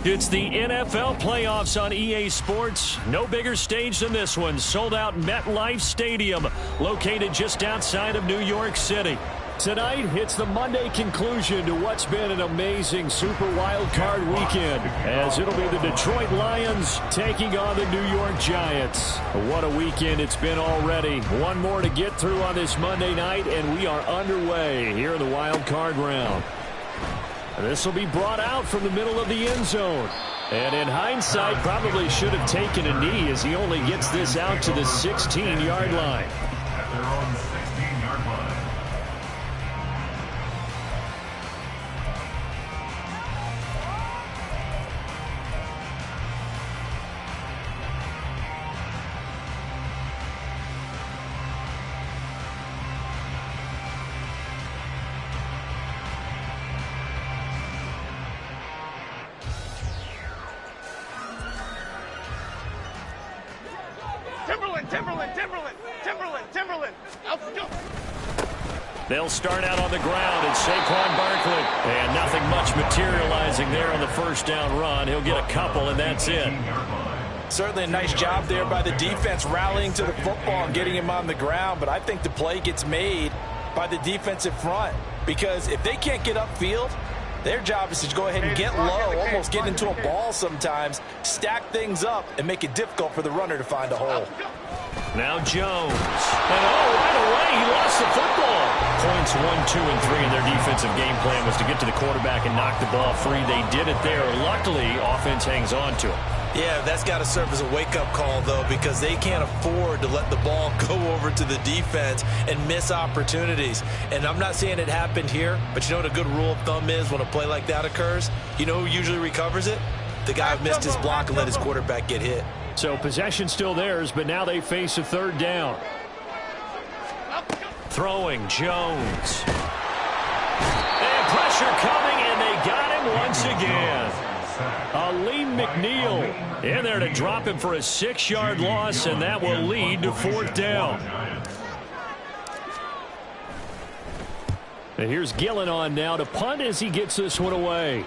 It's the NFL playoffs on EA Sports. No bigger stage than this one. Sold out MetLife Stadium, located just outside of New York City. Tonight, it's the Monday conclusion to what's been an amazing Super Wild Card weekend, as it'll be the Detroit Lions taking on the New York Giants. What a weekend it's been already. One more to get through on this Monday night, and we are underway here in the Wild Card round. This will be brought out from the middle of the end zone. And in hindsight, probably should have taken a knee as he only gets this out to the 16-yard line. They're on the 16-yard line. Timberland. They'll start out on the ground, and Saquon Barkley. And nothing much materializing there on the first down run. He'll get a couple, and that's it. Certainly a nice job there by the defense rallying to the football and getting him on the ground. But I think the play gets made by the defensive front, because if they can't get upfield, their job is to go ahead and get low, almost get into a ball sometimes, stack things up, and make it difficult for the runner to find a hole. Now Jones. And right away, he lost the football. Points 1, 2, and 3 in their defensive game plan was to get to the quarterback and knock the ball free. They did it there. Luckily, offense hangs on to it. Yeah, that's got to serve as a wake-up call, though, because they can't afford to let the ball go over to the defense and miss opportunities. And I'm not saying it happened here, but you know what a good rule of thumb is when a play like that occurs? You know who usually recovers it? The guy who missed his block and let his quarterback get hit. So possession still theirs, but now they face a third down. Throwing Jones. And pressure coming, and they got him once again. Aleem McNeil in there to drop him for a 6-yard loss, and that will lead to fourth down. And here's Gillen on now to punt as he gets this one away.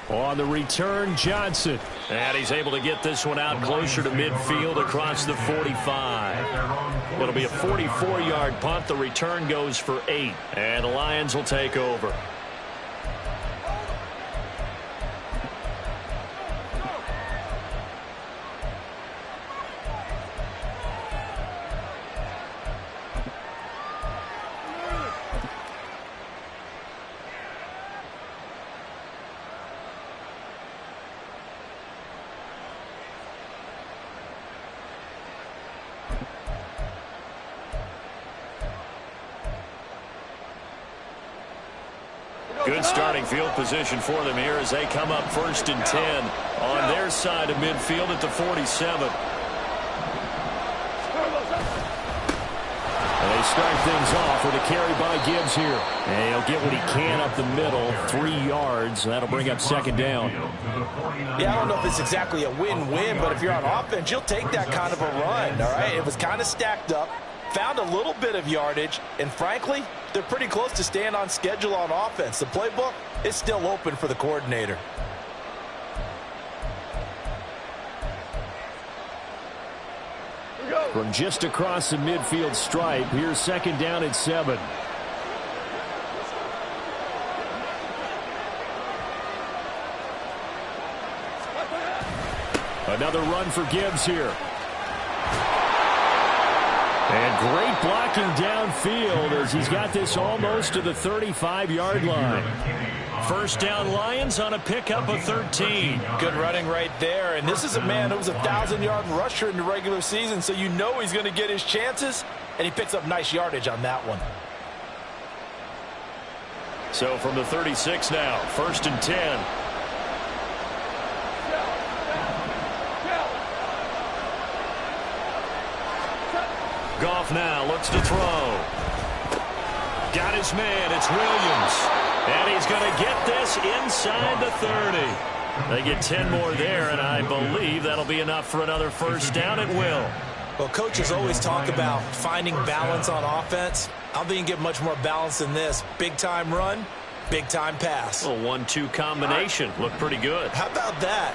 On the return, Johnson. And he's able to get this one out closer to midfield across the 45. It'll be a 44-yard punt. The return goes for 8. And the Lions will take over. Good starting field position for them here as they come up 1st and 10 on their side of midfield at the 47. And they start things off with a carry by Gibbs here. And he'll get what he can up the middle, 3 yards. That'll bring up 2nd down. Yeah, I don't know if it's exactly a win-win, but if you're on offense, you'll take that kind of a run, all right? It was kind of stacked up. Found a little bit of yardage, and frankly, they're pretty close to staying on schedule on offense. The playbook is still open for the coordinator. From just across the midfield stripe, here's second down at 7. Another run for Gibbs here. And great blocking downfield as he's got this almost to the 35-yard line. First down Lions on a pickup of 13. Good running right there. And this is a man who was a 1,000-yard rusher in the regular season, so you know he's going to get his chances, and he picks up nice yardage on that one. So from the 36 now, first and 10. Goff now looks to throw. Got his man. It's Williams. And he's going to get this inside the 30. They get 10 more there, and I believe that'll be enough for another first down at will. Well, coaches always talk about finding balance on offense. I don't think you can get much more balance than this. Big-time run, big-time pass. A 1-2 combination. Looked pretty good. How about that?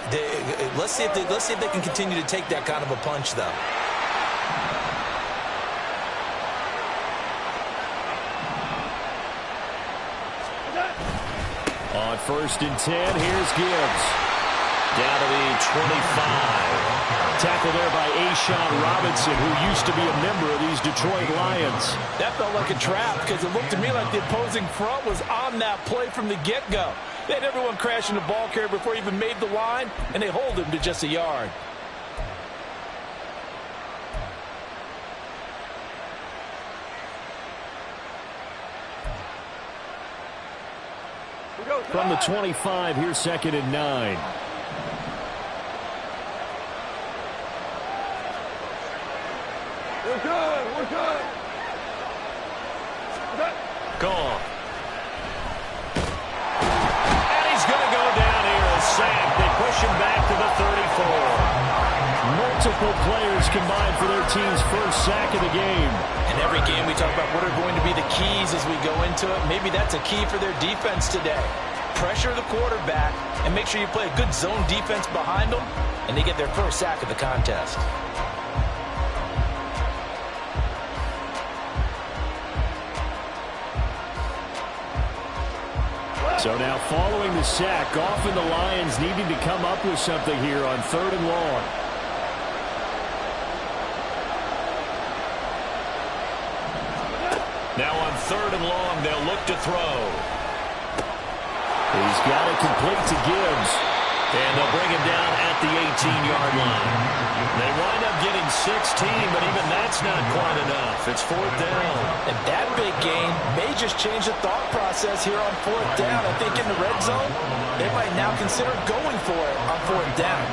Let's see if they can continue to take that kind of a punch, though. On first and 10, here's Gibbs. Down to the 25. Tackled there by A'Shawn Robinson, who used to be a member of these Detroit Lions. That felt like a trap because it looked to me like the opposing front was on that play from the get-go. They had everyone crashing the ball carrier before he even made the line, and they hold him to just a yard. From the 25, here's second and 9. We're good. Gone. And he's going to go down here. A sack. They push him back to the 34. Multiple players combined for their team's first sack of the game. In every game we talk about what are going to be the keys as we go into it. Maybe that's a key for their defense today. Pressure the quarterback and make sure you play a good zone defense behind them, and they get their first sack of the contest. So now following the sack, Goff and the Lions needing to come up with something here on third and long. Now on third and long, they'll look to throw. He's got it complete to Gibbs. And they'll bring him down at the 18-yard line. They wind up getting 16, but even that's not quite enough. It's fourth down. And that big gain may just change the thought process here on fourth down. I think in the red zone, they might now consider going for it on fourth down.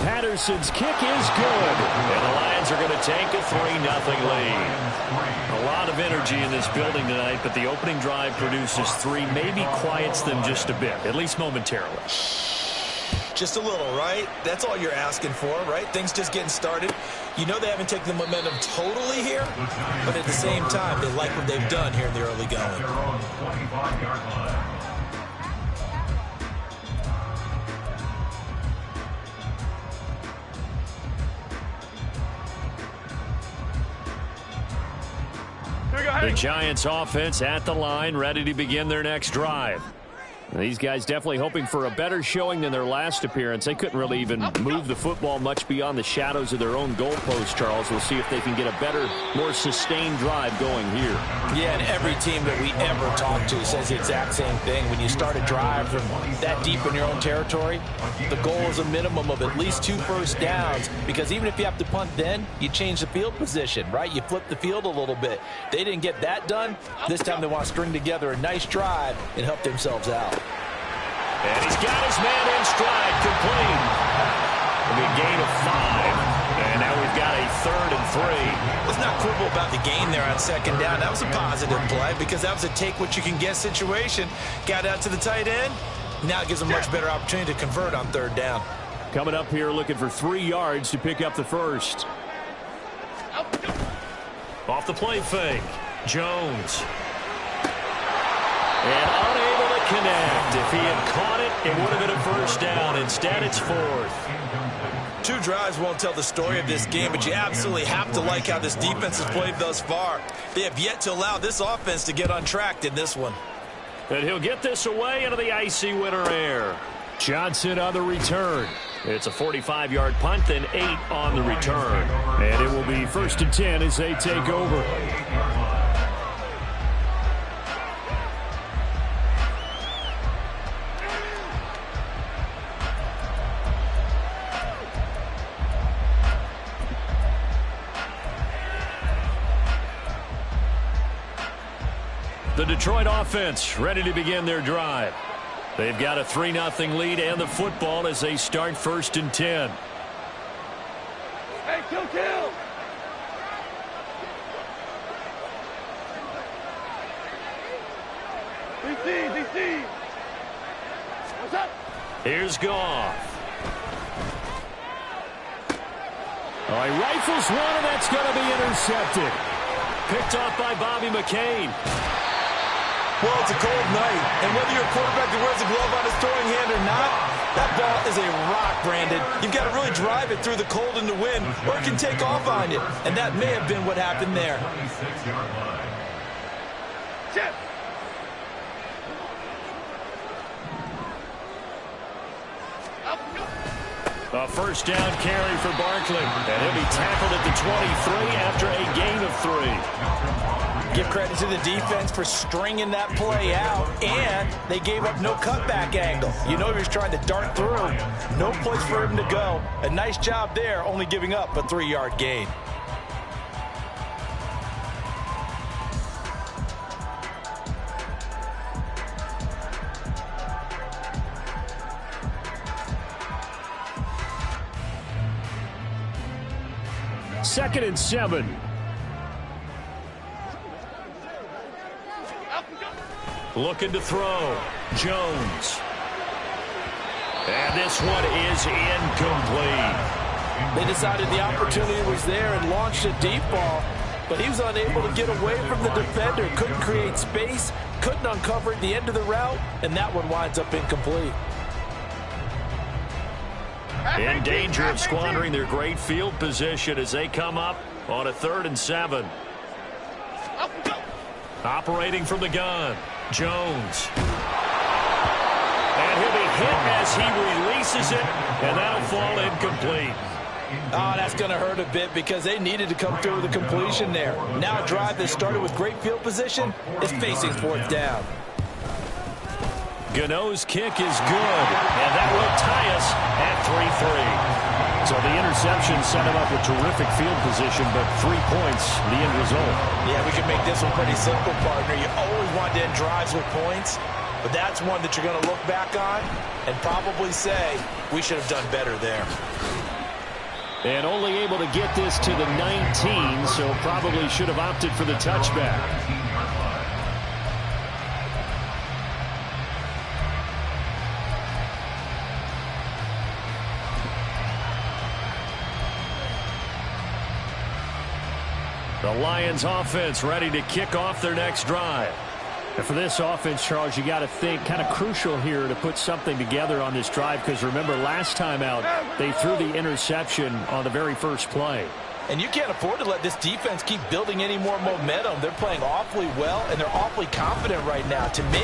Patterson's kick is good. And the Lions are going to take a 3-0 lead. A lot of energy in this building tonight, but the opening drive produces 3, maybe quiets them just a bit, at least momentarily. Just a little, right? That's all you're asking for, right? Things just getting started. You know they haven't taken the momentum totally here, but at the same time, they like what they've done here in the early going. The Giants offense at the line, ready to begin their next drive. These guys definitely hoping for a better showing than their last appearance. They couldn't really even move the football much beyond the shadows of their own goalpost, Charles. We'll see if they can get a better, more sustained drive going here. Yeah, and every team that we ever talk to says the exact same thing. When you start a drive from that deep in your own territory, the goal is a minimum of at least 2 first downs, because even if you have to punt then, you change the field position, right? You flip the field a little bit. They didn't get that done. This time they want to string together a nice drive and help themselves out. And he's got his man in stride, complete. It'll be a gain of 5. And now we've got a 3rd and 3. Let's not quibble about the gain there on second down. That was a positive play because that was a take-what-you-can-get situation. Got out to the tight end. Now it gives a much better opportunity to convert on third down. Coming up here looking for 3 yards to pick up the first. Off the play fake. Jones. And unable to connect. If he had caught it, it would have been a first down. Instead, it's 4th. 2 drives won't tell the story of this game, but you absolutely have to like how this defense has played thus far. They have yet to allow this offense to get untracked in this one. And he'll get this away into the icy winter air. Johnson on the return. It's a 45-yard punt, then 8 on the return. And it will be 1st and 10 as they take over. The Detroit offense ready to begin their drive. They've got a 3-0 lead and the football as they start 1st and 10. Hey, kill! DC! What's up? Here's Goff. Oh, he rifles one, and that's going to be intercepted. Picked off by Bobby McCain. Well, it's a cold night, and whether you're a quarterback that wears a glove on his throwing hand or not, that ball is a rock, Brandon. You've got to really drive it through the cold and the wind, or it can take off on you, and that may have been what happened there. 26-yard line. Chip! A 1st down carry for Barkley, and he'll be tackled at the 23 after a gain of 3. Give credit to the defense for stringing that play out, and they gave up no cutback angle. You know he was trying to dart through. No place for him to go. A nice job there, only giving up a 3-yard gain. Second and 7. Looking to throw. Jones. And this one is incomplete. They decided the opportunity was there and launched a deep ball, but he was unable to get away from the defender. Couldn't create space, couldn't uncover at the end of the route, and that one winds up incomplete. In danger of squandering their great field position as they come up on a 3rd and 7. Operating from the gun, Jones. And he'll be hit as he releases it, and that'll fall incomplete. Oh, that's going to hurt a bit because they needed to come through with a completion there. Now a drive that started with great field position is facing 4th down. Gano's kick is good, and that will tie us at 3-3. So the interception set him up with terrific field position, but 3 points, the end result. Yeah, we can make this one pretty simple, partner. You always want to end drives with points, but that's one that you're going to look back on and probably say, we should have done better there. And only able to get this to the 19, so probably should have opted for the touchback. The Lions offense ready to kick off their next drive. And for this offense, Charles, you got to think kind of crucial here to put something together on this drive, because remember last time out they threw the interception on the very first play. And you can't afford to let this defense keep building any more momentum. They're playing awfully well, and they're awfully confident right now. To me,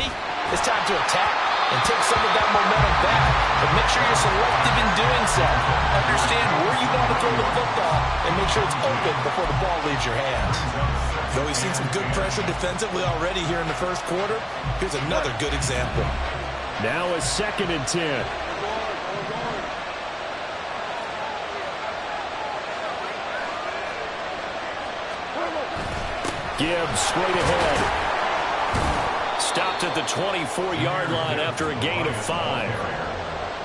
it's time to attack and take some of that momentum back. But make sure you're selective in doing so. Understand where you want to throw the football and make sure it's open before the ball leaves your hands. Though we've seen some good pressure defensively already here in the first quarter, here's another good example. Now a 2nd and 10. Gibbs straight ahead. Stopped at the 24-yard line after a gain of 5.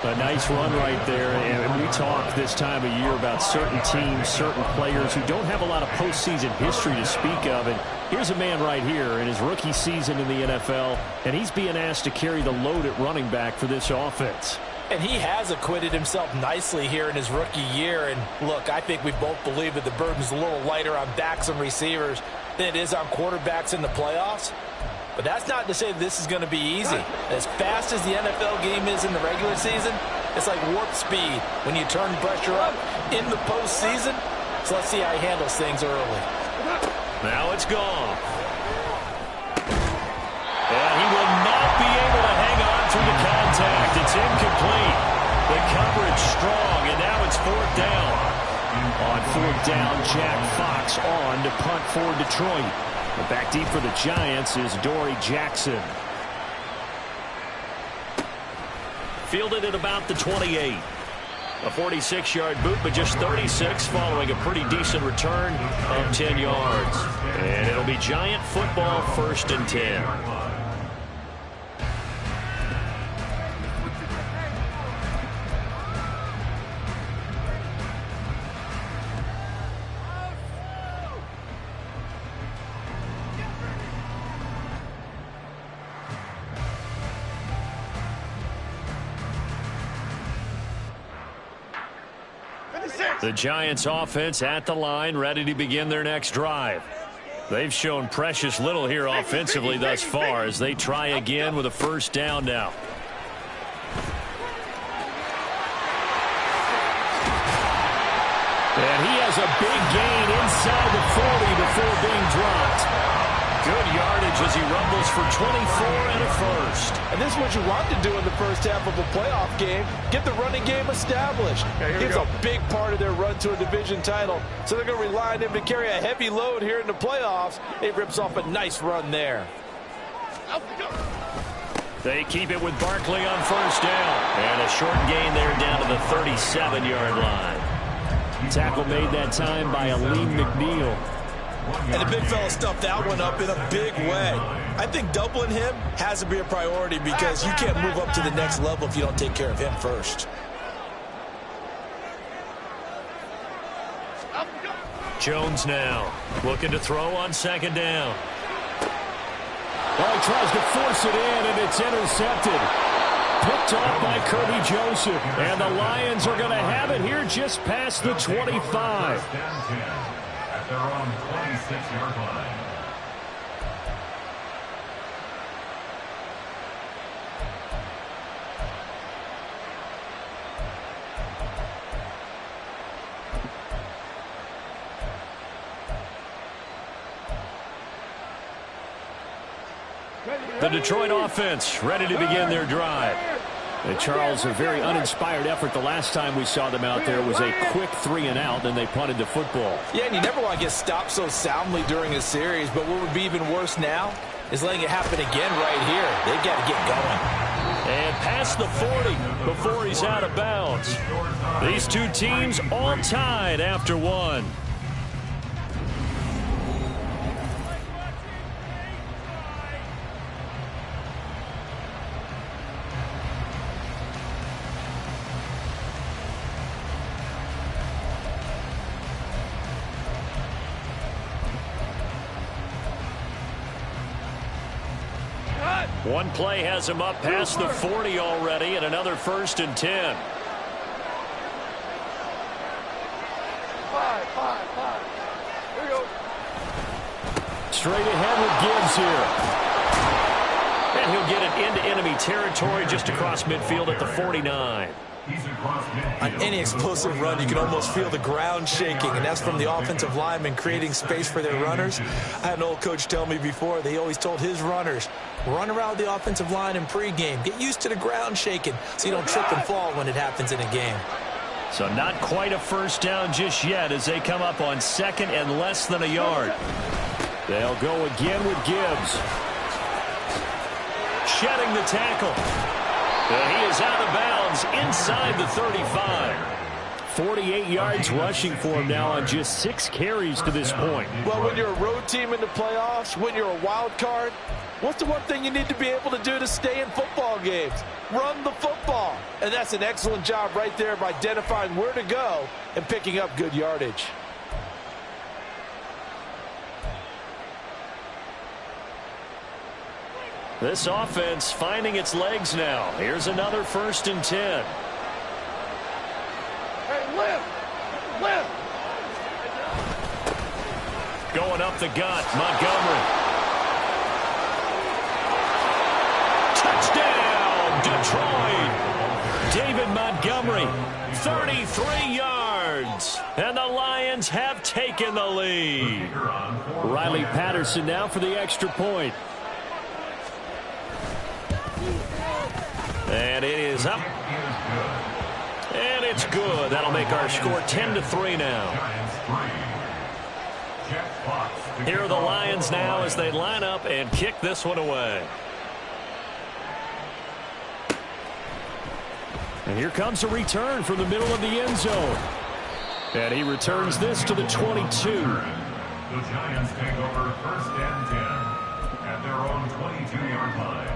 A nice run right there. And we talk this time of year about certain teams, certain players who don't have a lot of postseason history to speak of. And here's a man right here in his rookie season in the NFL, and he's being asked to carry the load at running back for this offense. And he has acquitted himself nicely here in his rookie year. And look, I think we both believe that the burden's a little lighter on backs and receivers than it is on quarterbacks in the playoffs. But that's not to say this is going to be easy. As fast as the NFL game is in the regular season, It's like warp speed when you turn pressure up in the postseason. So let's see how he handles things early. Now it's gone. And he will not be able to hang on through the contact. It's incomplete. The coverage strong, and now it's fourth down. On fourth down, Jack Fox on to punt for Detroit. And back deep for the Giants is Dory Jackson. Fielded at about the 28. A 46-yard boot, but just 36 following a pretty decent return of 10 yards. And it'll be Giant football, 1st and 10. The Giants offense at the line, ready to begin their next drive. They've shown precious little here offensively thus far as they try again with a first down now. And he has a big gain inside the 40 before being dropped. Good yardage as he rumbles for 24 and a first. And this is what you want to do in the first half of a playoff game. Get the running game established. He's a big part of their run to a division title. So they're going to rely on him to carry a heavy load here in the playoffs. He rips off a nice run there. They keep it with Barkley on first down. And a short gain there down to the 37-yard line. Tackle made that time by Aleem McNeil. And the big fella stuffed that one up in a big way. I think doubling him has to be a priority because you can't move up to the next level if you don't take care of him first. Jones now looking to throw on second down. Well, he tries to force it in, and it's intercepted. Picked off by Kirby Joseph. And the Lions are going to have it here just past the 25. At their own 26-yard line. The Detroit offense ready to begin their drive. And Charles, a very uninspired effort the last time we saw them out there was a quick 3-and-out, then they punted the football. Yeah, and you never want to get stopped so soundly during a series, but what would be even worse now is letting it happen again right here. They've got to get going. And past the 40 before he's out of bounds. These two teams all tied after one. One play has him up past the 40 already, and another 1st and 10. Five. Here we go. Straight ahead with Gibbs here. And he'll get it into enemy territory just across midfield at the 49. On any explosive run, you can almost feel the ground shaking, and that's from the offensive linemen creating space for their runners. I had an old coach tell me before, they always told his runners, run around the offensive line in pregame. Get used to the ground shaking so you don't trip and fall when it happens in a game. So not quite a first down just yet as they come up on second and less than a yard. They'll go again with Gibbs. Shedding the tackle. He is out of bounds inside the 35. 48 yards rushing for him now on just 6 carries to this point. Well, when you're a road team in the playoffs, when you're a wild card, what's the one thing you need to be able to do to stay in football games? Run the football. And that's an excellent job right there of identifying where to go and picking up good yardage. This offense finding its legs now. Here's another 1st and 10. Hey, lift. Going up the gut, Montgomery. Touchdown, Detroit. David Montgomery, 33 yards. And the Lions have taken the lead. Riley Patterson now for the extra point. And it is up. And it's good. That'll make our score 10-3 now. Here are the Lions now as they line up and kick this one away. And here comes a return from the middle of the end zone. And he returns this to the 22. The Giants take over 1st and 10 at their own 22-yard line.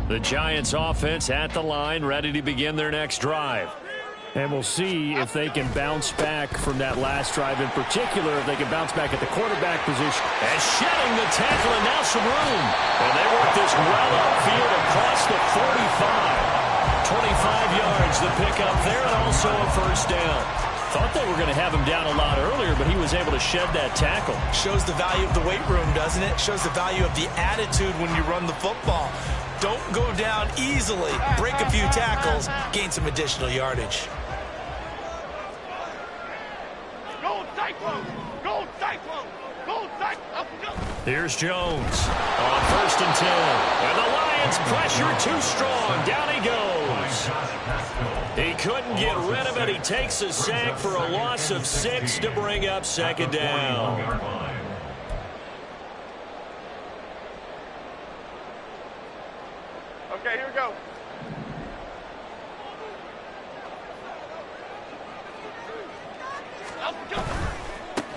The Giants offense at the line, ready to begin their next drive. And we'll see if they can bounce back from that last drive, in particular, if they can bounce back at the quarterback position. And shedding the tackle, and now some room. And they work this well upfield across the 45. 25 yards the pickup there, and also a first down. Thought they were going to have him down a lot earlier, but he was able to shed that tackle. Shows the value of the weight room, doesn't it? Shows the value of the attitude when you run the football. Don't go down easily. Break a few tackles, gain some additional yardage. Go Cyclone! Go Cyclone! Go Cyclone! Here's Jones on 1st and 10. And the Lions pressure too strong. Down he goes. He couldn't get rid of it. He takes a sack for a loss of 6 to bring up 2nd down. Okay, here we go.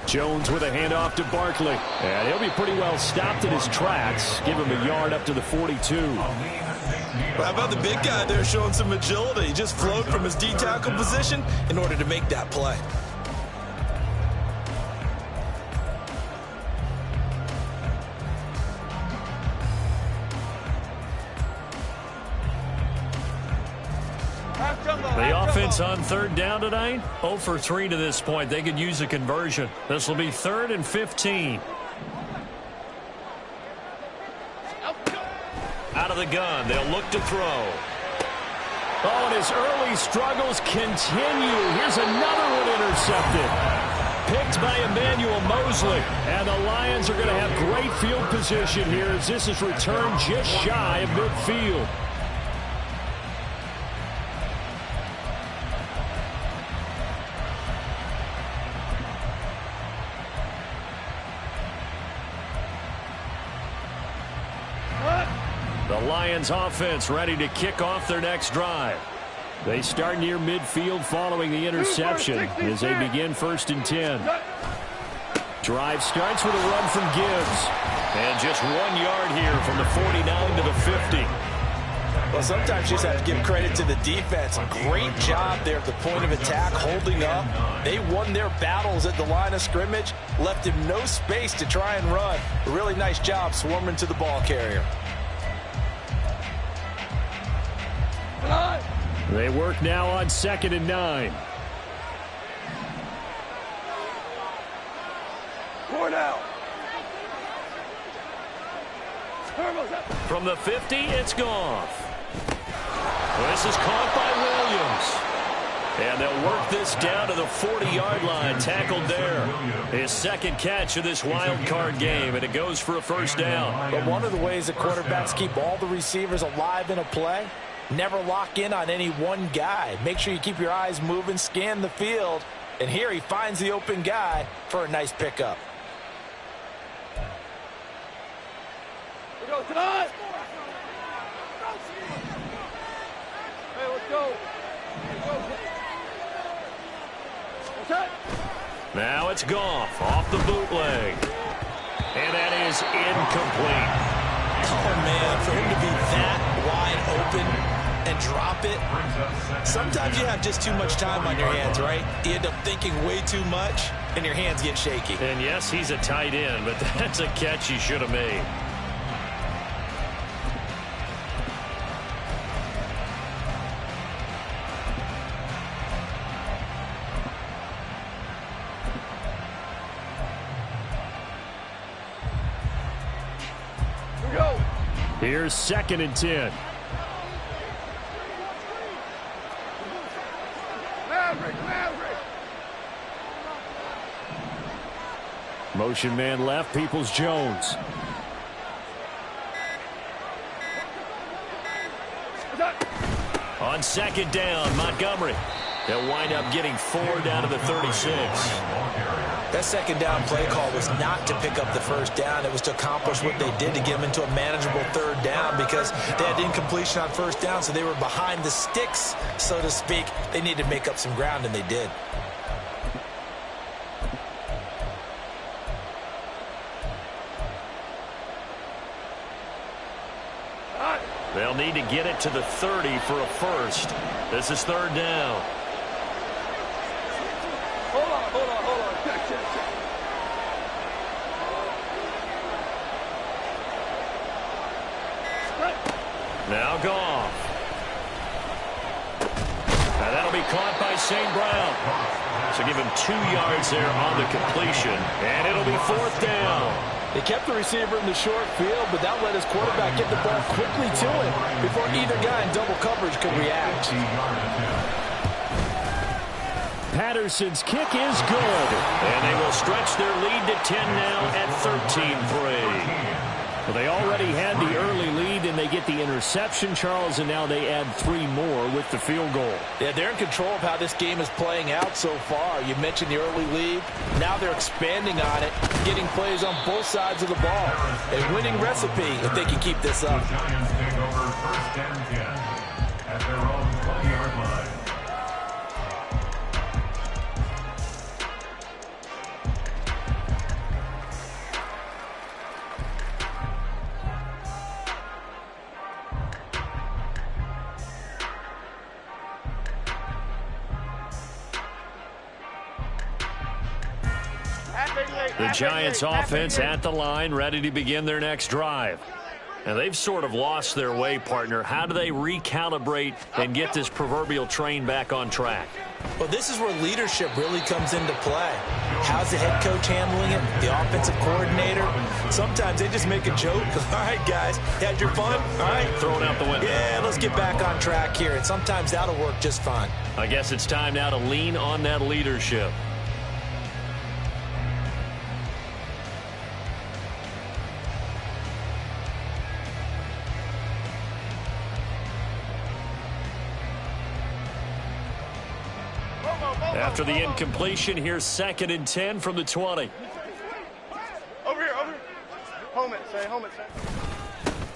Jones with a handoff to Barkley. And he'll be pretty well stopped in his tracks. Give him a yard up to the 42. How about the big guy there showing some agility? He just flowed from his D-tackle position in order to make that play. The offense on 3rd down tonight, 0 for 3 to this point. They could use a conversion. This will be 3rd and 15. Out of the gun, they'll look to throw. Oh, and his early struggles continue. Here's another one intercepted. Picked by Emmanuel Mosley. And the Lions are going to have great field position here as this is returned just shy of midfield. The Lions offense ready to kick off their next drive. They start near midfield following the interception as they begin 1st and 10. Drive starts with a run from Gibbs. And just 1 yard here from the 49 to the 50. Well, sometimes you just have to give credit to the defense. Great job there at the point of attack, holding up. They won their battles at the line of scrimmage, left him no space to try and run. A really nice job swarming to the ball carrier. They work now on 2nd and 9. Cornell. From the 50, it's Goff. This is caught by Williams. And they'll work this down to the 40-yard line, tackled there. His 2nd catch of this wild card game, and it goes for a first down. But one of the ways that quarterbacks keep all the receivers alive in a play, never lock in on any one guy. Make sure you keep your eyes moving, scan the field. And here he finds the open guy for a nice pickup. We go tonight. Hey, let's go. Now it's Goff off the bootleg. And that is incomplete. Oh, man, for him to be that wide open and drop it. Sometimes you have just too much time on your hands, right? You end up thinking way too much, and your hands get shaky. And yes, he's a tight end, but that's a catch he should have made. Here's 2nd and 10. Maverick. Motion man left, Peoples-Jones. On 2nd down, Montgomery. They'll wind up getting 4 down to the 36. That 2nd down play call was not to pick up the 1st down. It was to accomplish what they did to get them into a manageable 3rd down because they had incompletion on 1st down, so they were behind the sticks, so to speak. They needed to make up some ground, and they did. They'll need to get it to the 30 for a first. This is 3rd down. Hold on. Check. Now Goff. Now that'll be caught by St. Brown. So give him 2 yards there on the completion. And it'll be 4th down. They kept the receiver in the short field, but that let his quarterback get the ball quickly to him before either guy in double coverage could react. Patterson's kick is good. And they will stretch their lead to 10 now at 13-3. Well, they already had the early lead, and they get the interception, Charles, and now they add 3 more with the field goal. Yeah, they're in control of how this game is playing out so far. You mentioned the early lead. Now they're expanding on it, getting plays on both sides of the ball. A winning recipe if they can keep this up. The Giants take over 1st and 10 at their own 20-yard line. The Giants offense at the line, ready to begin their next drive. And they've sort of lost their way, partner. How do they recalibrate and get this proverbial train back on track? Well, this is where leadership really comes into play. How's the head coach handling it? The offensive coordinator? Sometimes they just make a joke. All right, guys, had your fun? All right. Throw it out the window. Yeah, let's get back on track here. And sometimes that'll work just fine. I guess it's time now to lean on that leadership. After the incompletion, here's 2nd and 10 from the 20. Over here. Home it, say.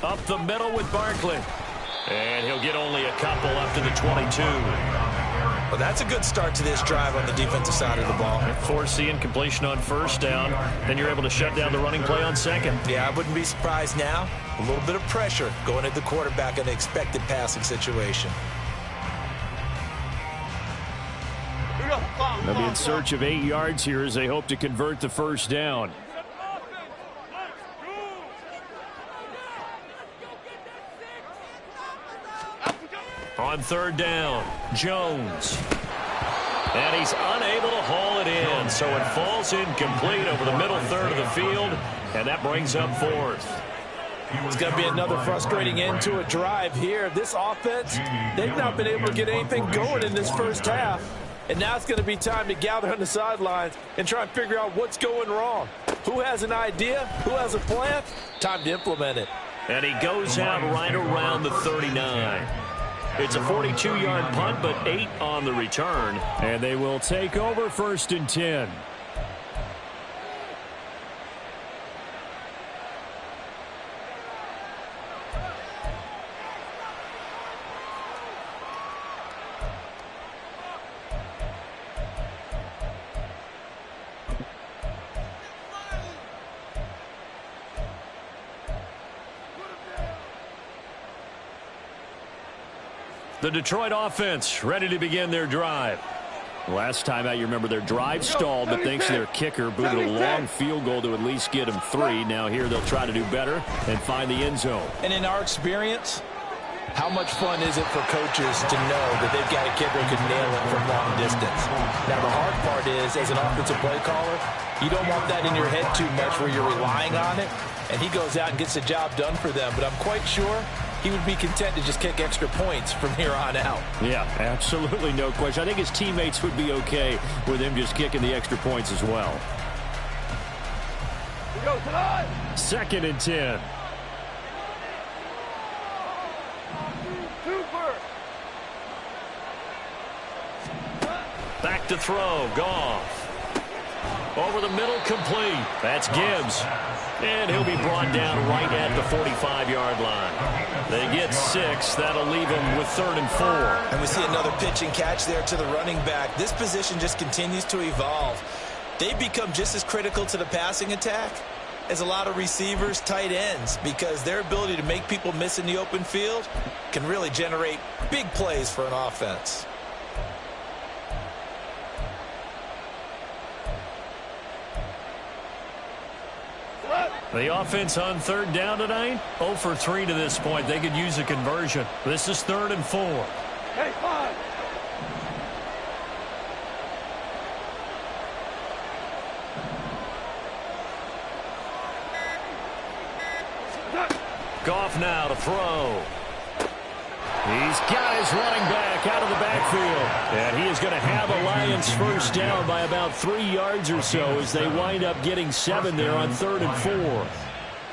Up the middle with Barkley. And he'll get only a couple up to the 22. Well, that's a good start to this drive on the defensive side of the ball. Force the incompletion on 1st down. Then you're able to shut down the running play on 2nd. Yeah, I wouldn't be surprised now. A little bit of pressure going at the quarterback in an expected passing situation. They'll be in search of 8 yards here as they hope to convert the 1st down. On 3rd down, Jones. And he's unable to haul it in, so it falls incomplete over the middle 3rd of the field, and that brings up 4th. It's going to be another frustrating end to a drive here. This offense, they've not been able to get anything going in this 1st half. And now it's going to be time to gather on the sidelines and try and figure out what's going wrong. Who has an idea? Who has a plan? Time to implement it. And he goes out right around the 39. It's a 42-yard punt, but 8 on the return. And they will take over 1st and 10. The Detroit offense ready to begin their drive. Last time out, you remember their drive stalled, but thanks to their kicker, booted a long field goal to at least get them 3. Now here they'll try to do better and find the end zone. And in our experience, How much fun is it for coaches to know that they've got a kid who can nail it from long distance? Now, the hard part is, as an offensive play caller, you don't want that in your head too much where you're relying on it, and he goes out and gets the job done for them. But I'm quite sure he would be content to just kick extra points from here on out. Yeah, absolutely no question. I think his teammates would be okay with him just kicking the extra points as well. We go tonight. 2nd and 10. Super. Back to throw. Goff. Over the middle, complete. That's Gibbs. And he'll be brought down right at the 45-yard line. They get 6. That'll leave them with 3rd and 4. And we see another pitch and catch there to the running back. This position just continues to evolve. They become just as critical to the passing attack as a lot of receivers, tight ends, because their ability to make people miss in the open field can really generate big plays for an offense. The offense on 3rd down tonight, 0 for 3 to this point. They could use a conversion. This is 3rd and 4. Hey, 5. Goff now to throw. He's got his running back out of the backfield. And he is going to have a Lions first down by about 3 yards or so as they wind up getting 7 there on 3rd and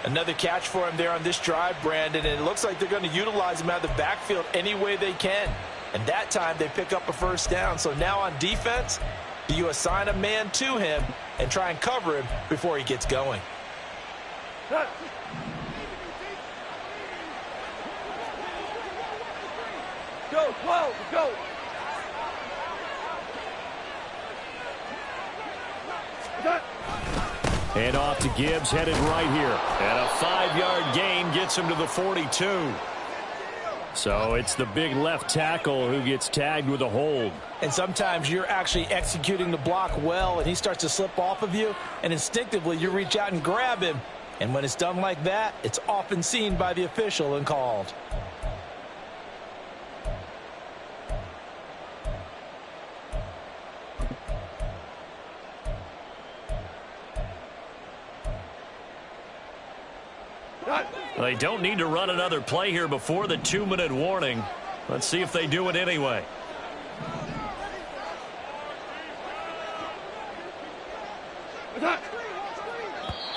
4. Another catch for him there on this drive, Brandon, and it looks like they're going to utilize him out of the backfield any way they can. And that time they pick up a first down. So now on defense, do you assign a man to him and try and cover him before he gets going? Go, 12, go. And off to Gibbs, headed right here. And a 5-yard gain gets him to the 42. So it's the big left tackle who gets tagged with a hold. And sometimes you're actually executing the block well, and he starts to slip off of you, and instinctively you reach out and grab him. And when it's done like that, it's often seen by the official and called. They don't need to run another play here before the 2-minute warning. Let's see if they do it anyway.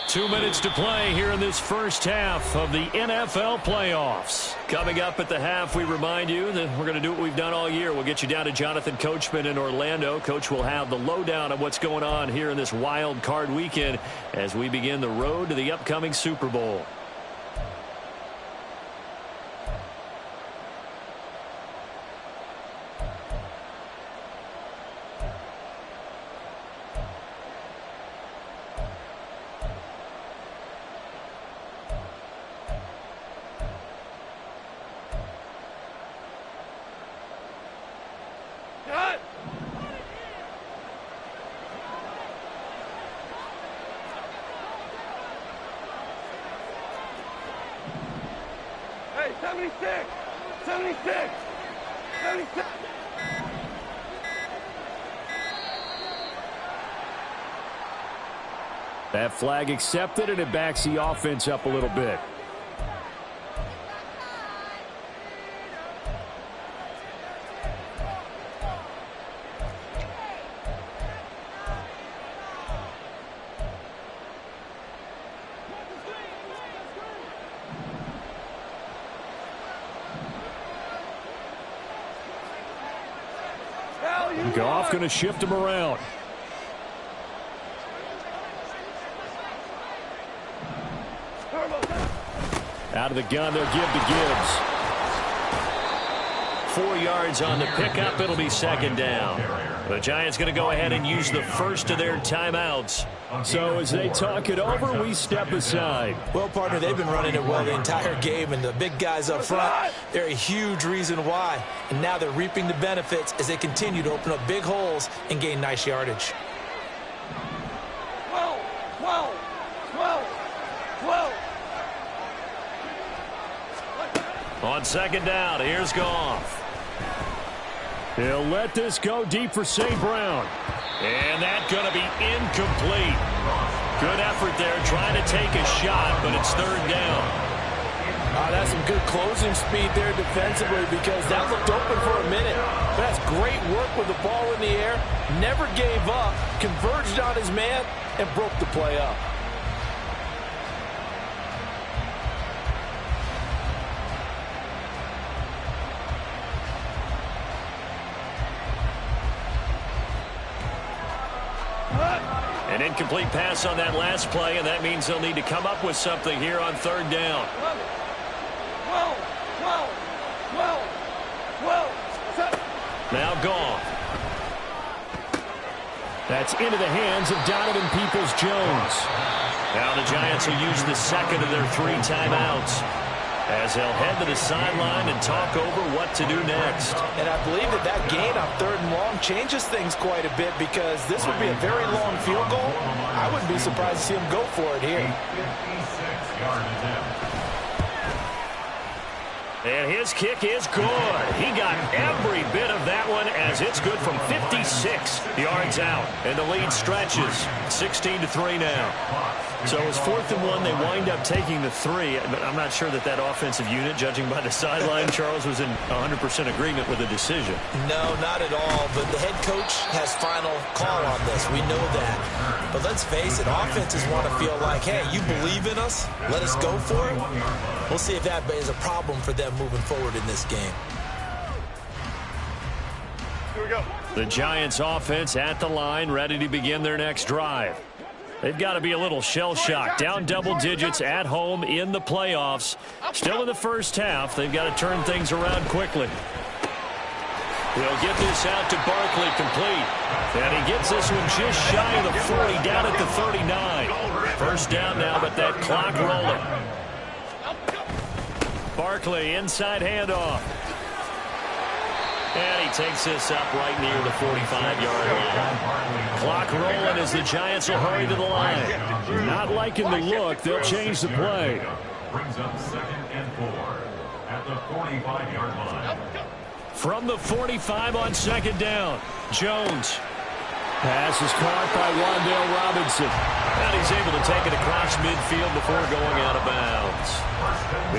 Two minutes to play here in this first half of the NFL playoffs. Coming up at the half, we remind you that we're going to do what we've done all year. We'll get you down to Jonathan Coachman in Orlando. Coach will have the lowdown of what's going on here in this wild card weekend as we begin the road to the upcoming Super Bowl. Hey, 76! 76! 76! That flag accepted, and it backs the offense up a little bit. Goff going to shift him around. Out of the gun, they'll give to Gibbs. 4 yards on the pickup. It'll be 2nd down. The Giants going to go ahead and use the first of their timeouts. So as they talk it over, we step aside. Well, partner, they've been running it well the entire game, and the big guys up front, they're a huge reason why. And now they're reaping the benefits as they continue to open up big holes and gain nice yardage. 12! 12! 12! 12! On second down, here's Goff. He'll let this go deep for St. Brown. And that's going to be incomplete. Good effort there trying to take a shot, but it's third down. That's some good closing speed there defensively because that looked open for a minute. But that's great work with the ball in the air. Never gave up, converged on his man, and broke the play up. An incomplete pass on that last play, and that means they'll need to come up with something here on third down. 12. Now Goff. That's into the hands of Donovan Peoples-Jones. Now the Giants will use the second of their 3 timeouts as they'll head to the sideline and talk over what to do next. And I believe that gain on third and long changes things quite a bit because this would be a very long field goal. I wouldn't be surprised to see him go for it here. 56-yard attempt. And his kick is good. He got every bit of that one as it's good from 56 yards out. And the lead stretches 16-3 now. So it was 4th and 1. They wind up taking the 3. But I'm not sure that offensive unit, judging by the sideline, Charles, was in 100% agreement with the decision. No, not at all. But the head coach has final call on this. We know that. But let's face it, offenses want to feel like, hey, you believe in us? Let us go for it. We'll see if that is a problem for them moving forward in this game. Here we go. The Giants offense at the line, ready to begin their next drive. They've got to be a little shell-shocked. Down double digits at home in the playoffs. Still in the first half. They've got to turn things around quickly. He'll get this out to Barkley complete. And he gets this one just shy of the 40, down at the 39. First down now, but that clock rolling. Barkley, inside handoff. And he takes this up right near the 45-yard line. Clock rolling as the Giants will hurry to the line. Not liking the look, they'll change the play. Brings up 2nd and 4 at the 45-yard line. From the 45 on second down, Jones. Pass is caught by Wan'Dale Robinson. And he's able to take it across midfield before going out of bounds.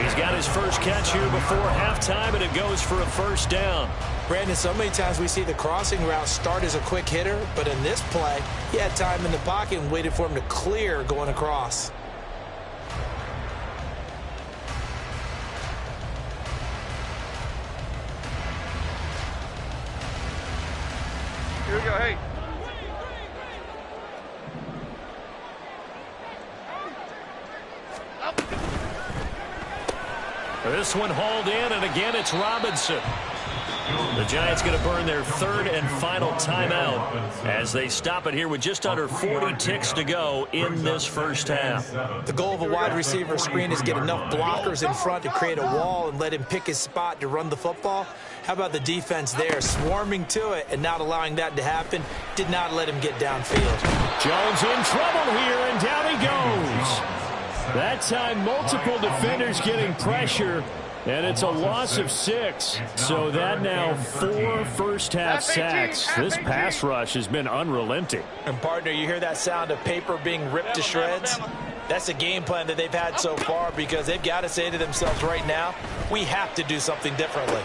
He's got his first catch here before halftime, and it goes for a first down. Brandon, so many times we see the crossing route start as a quick hitter, but in this play, he had time in the pocket and waited for him to clear going across. Here we go, hey. This one hauled in, and again it's Robinson. The Giants going to burn their 3rd and final timeout as they stop it here with just under 40 ticks to go in this first half. The goal of a wide receiver screen is get enough blockers in front to create a wall and let him pick his spot to run the football. How about the defense there, swarming to it and not allowing that to happen? Did not let him get downfield. Jones in trouble here, and down he goes. That time, multiple defenders getting pressure, and it's a loss of 6. So that now 4 first-half sacks. This pass rush has been unrelenting. And, partner, you hear that sound of paper being ripped to shreds? That's a game plan that they've had so far because they've got to say to themselves right now, we have to do something differently.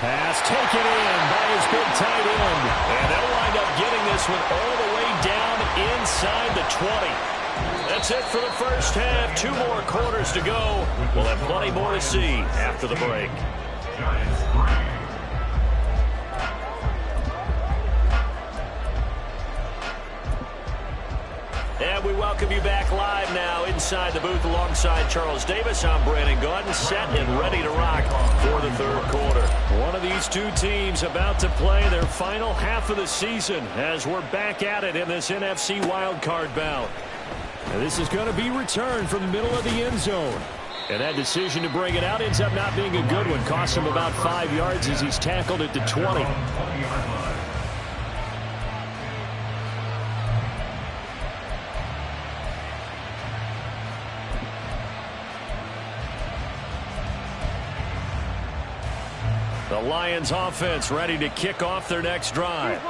Pass taken in by his big tight end. And they'll wind up getting this one all the way down inside the 20. That's it for the first half. 2 more quarters to go. We'll have plenty more to see after the break. Giants 3. And we welcome you back live now inside the booth alongside Charles Davis. I'm Brandon Gaudin, set and ready to rock for the third quarter. One of these two teams about to play their final half of the season as we're back at it in this NFC wildcard bout. And this is going to be returned from the middle of the end zone. And that decision to bring it out ends up not being a good one. Costs him about 5 yards as he's tackled at the 20. The Lions offense ready to kick off their next drive.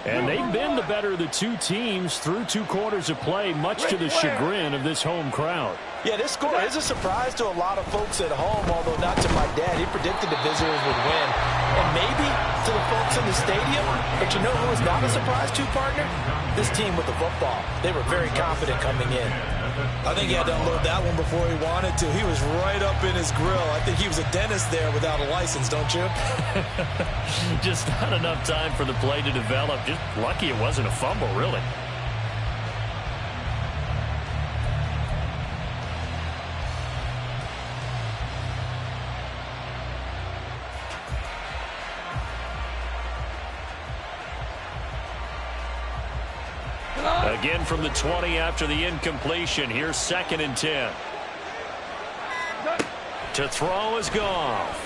And they've been the better of the two teams through 2 quarters of play, much to the chagrin of this home crowd. Yeah, this score is a surprise to a lot of folks at home, although not to my dad. He predicted the visitors would win. And maybe to the folks in the stadium. But you know who was not a surprise to, partner? This team with the football. They were very confident coming in. I think he had to unload that one before he wanted to. He was right up in his grill. I think he was a dentist there without a license, don't you? Just not enough time for the play to develop. Just lucky it wasn't a fumble, really. Again from the 20 after the incompletion. Here's 2nd and 10. To throw is Goff.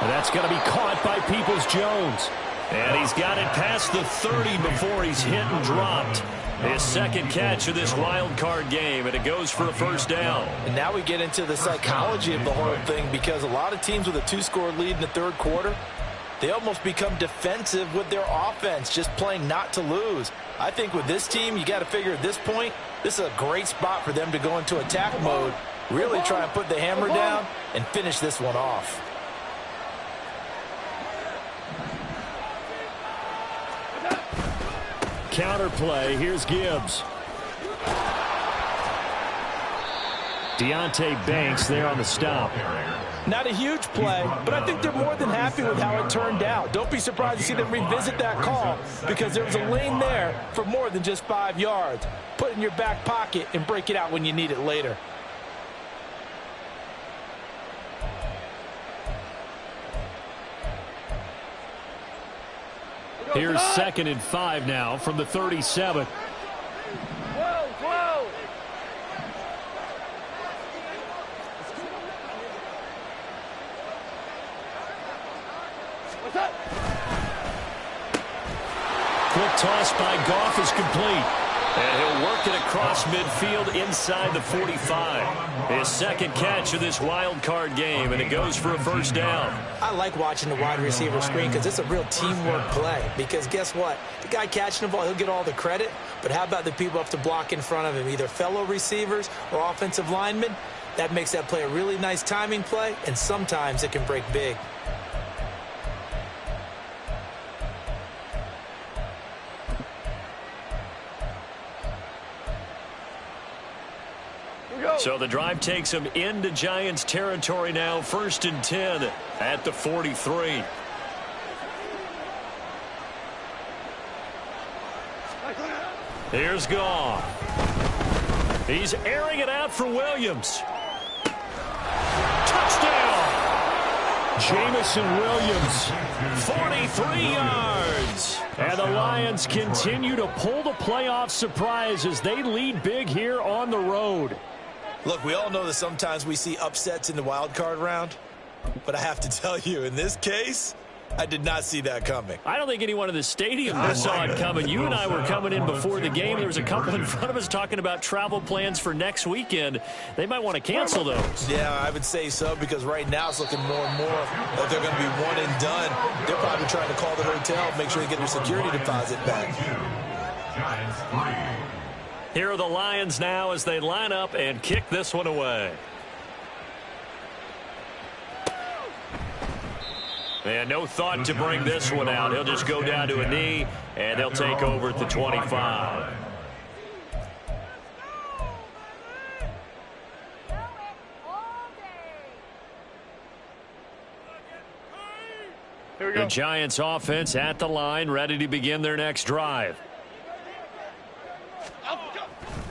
And that's going to be caught by Peoples-Jones. And he's got it past the 30 before he's hit and dropped. His 2nd catch of this wild card game, and it goes for a 1st down. And now we get into the psychology of the whole thing, because a lot of teams with a 2-score lead in the 3rd quarter, they almost become defensive with their offense, just playing not to lose. I think with this team, you got to figure at this point, this is a great spot for them to go into attack mode, really try and put the hammer down and finish this one off. Counter play. Here's Gibbs. Deonte Banks there on the stop. Not a huge play, but I think they're more than happy with how it turned out. Don't be surprised to see them revisit that call, because there was a lane there for more than just 5 yards. Put it in your back pocket and break it out when you need it later. Here's 2nd and 5 now from the 37. Quick toss by Goff is complete. And he'll work it across midfield inside the 45. His 2nd catch of this wild card game, and it goes for a 1st down. I like watching the wide receiver screen because it's a real teamwork play. Because guess what? The guy catching the ball, he'll get all the credit. But how about the people up to block in front of him, either fellow receivers or offensive linemen? That makes that play a really nice timing play, and sometimes it can break big. So the drive takes them into Giants territory now. 1st and 10 at the 43. Here's Goff. He's airing it out for Williams. Touchdown! Jamison Williams, 43 yards. And the Lions continue to pull the playoff surprise as they lead big here on the road. Look, we all know that sometimes we see upsets in the wild card round, but I have to tell you, in this case, I did not see that coming. I don't think anyone in the stadium saw it coming. You and I were coming in before the game. There was a couple in front of us talking about travel plans for next weekend. They might want to cancel those. Yeah, I would say so, because right now it's looking more and more like they're going to be one and done. They're probably trying to call the hotel, make sure they get their security deposit back. Giants 3. Here are the Lions now as they line up and kick this one away. And no thought to bring this one out. He'll just go down to a knee, and they'll take over at the 25. Here we go. The Giants offense at the line, ready to begin their next drive.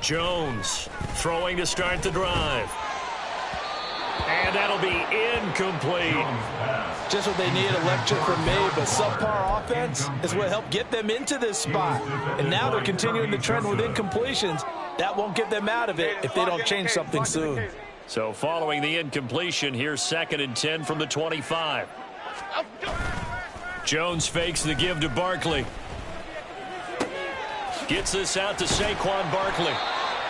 Jones throwing to start the drive. And that'll be incomplete. Just what they need, a lecture from me, but subpar offense is what helped get them into this spot. And now they're continuing the trend with incompletions. That won't get them out of it if they don't change something soon. So following the incompletion, here's 2nd and 10 from the 25. Jones fakes the give to Barkley. Gets this out to Saquon Barkley.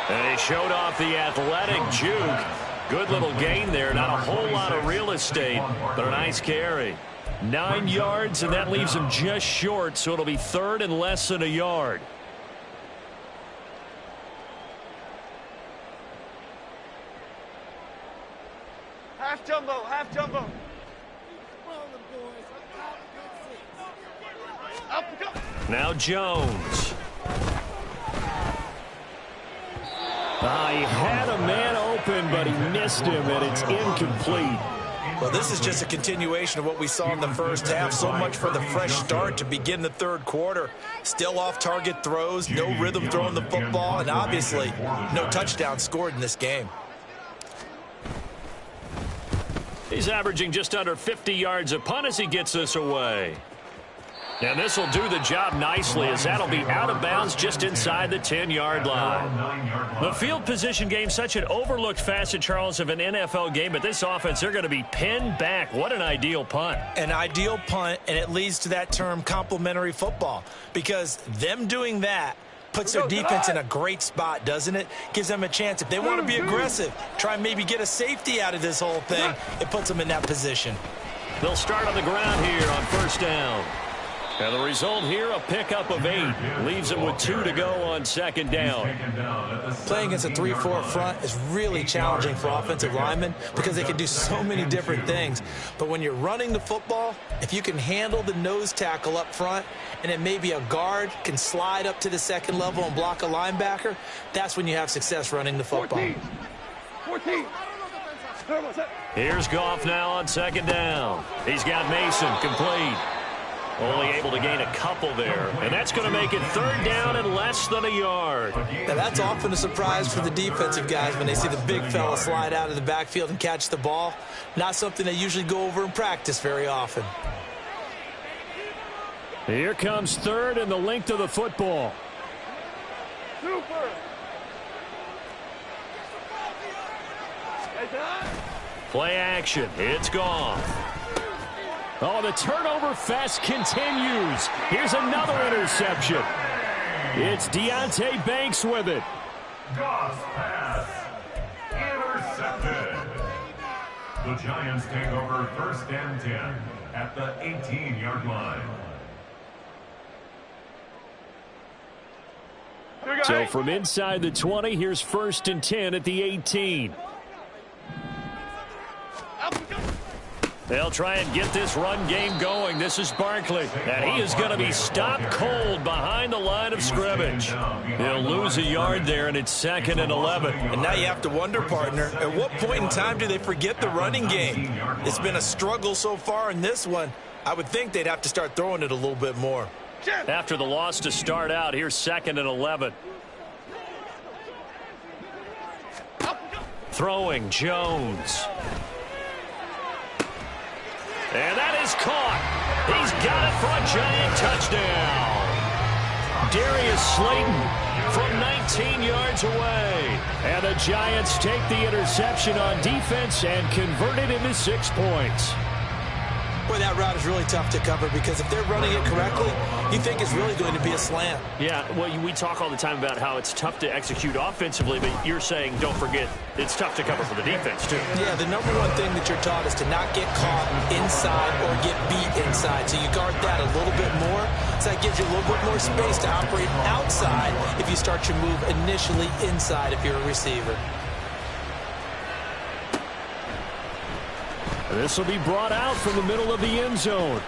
And he showed off the athletic juke. Good little gain there. Not a whole lot of real estate, but a nice carry. 9 yards, and that leaves him just short, so it'll be third and less than a yard. Half jumbo, half jumbo. Now Jones. He had a man open, but he missed him, and it's incomplete. Well, this is just a continuation of what we saw in the first half. So much for the fresh start to begin the third quarter. Still off-target throws, no rhythm throwing the football, and obviously no touchdown scored in this game. He's averaging just under 50 yards a punt as he gets this away. And this will do the job nicely, as that'll be out of bounds just inside the 10-yard line. The field position game, such an overlooked facet, Charles, of an NFL game, but this offense, they're going to be pinned back. What an ideal punt. An ideal punt, and it leads to that term complementary football, because them doing that puts their defense in a great spot, doesn't it? Gives them a chance. If they want to be aggressive, try and maybe get a safety out of this whole thing, it puts them in that position. They'll start on the ground here on first down. And the result here, a pickup of 8. Leaves them with 2 to go on second down. Playing against a 3-4 front is really challenging for offensive linemen because they can do so many different things. But when you're running the football, if you can handle the nose tackle up front and then maybe a guard can slide up to the second level and block a linebacker, that's when you have success running the football. 14. Here's Goff now on second down. He's got Mason complete. Only able to gain a couple there. And that's going to make it third down and less than a yard. Now that's often a surprise for the defensive guys when they see the big fella slide out of the backfield and catch the ball. Not something they usually go over in practice very often. Here comes third and the length of the football. Super. Play action. It's gone. Oh, the turnover fest continues. Here's another interception. It's Deonte Banks with it. Goff's pass intercepted. The Giants take over first and 10 at the 18-yard line. So from inside the 20, here's first and 10 at the 18. They'll try and get this run game going. This is Barkley, and he is going to be stopped cold behind the line of scrimmage. He'll lose a yard there, and it's second and 11. And now you have to wonder, partner, at what point in time do they forget the running game? It's been a struggle so far in this one. I would think they'd have to start throwing it a little bit more. After the loss to start out, here's second and 11. Throwing Jones. And that is caught. He's got it for a giant touchdown. Darius Slayton from 19 yards away. And the Giants take the interception on defense and convert it into 6 points. Boy, that route is really tough to cover because if they're running it correctly, you think it's really going to be a slant. Yeah, well, we talk all the time about how it's tough to execute offensively, but you're saying, don't forget, it's tough to cover for the defense, too. Yeah, the number one thing that you're taught is to not get caught inside or get beat inside. So you guard that a little bit more. So that gives you a little bit more space to operate outside if you start your move initially inside if you're a receiver. This will be brought out from the middle of the end zone.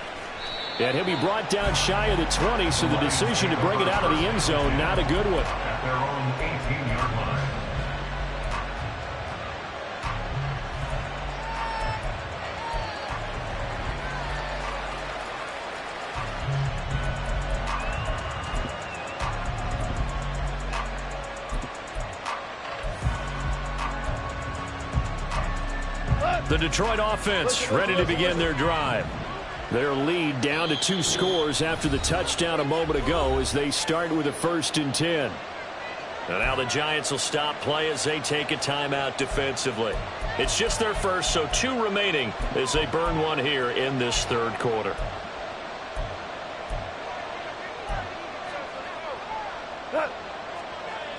And he'll be brought down shy of the 20, so the decision to bring it out of the end zone, not a good one. At their own 18-yard line. The Detroit offense ready to begin their drive. Their lead down to 2 scores after the touchdown a moment ago as they start with a first and 10. And now the Giants will stop play as they take a timeout defensively. It's just their first, so 2 remaining as they burn one here in this third quarter.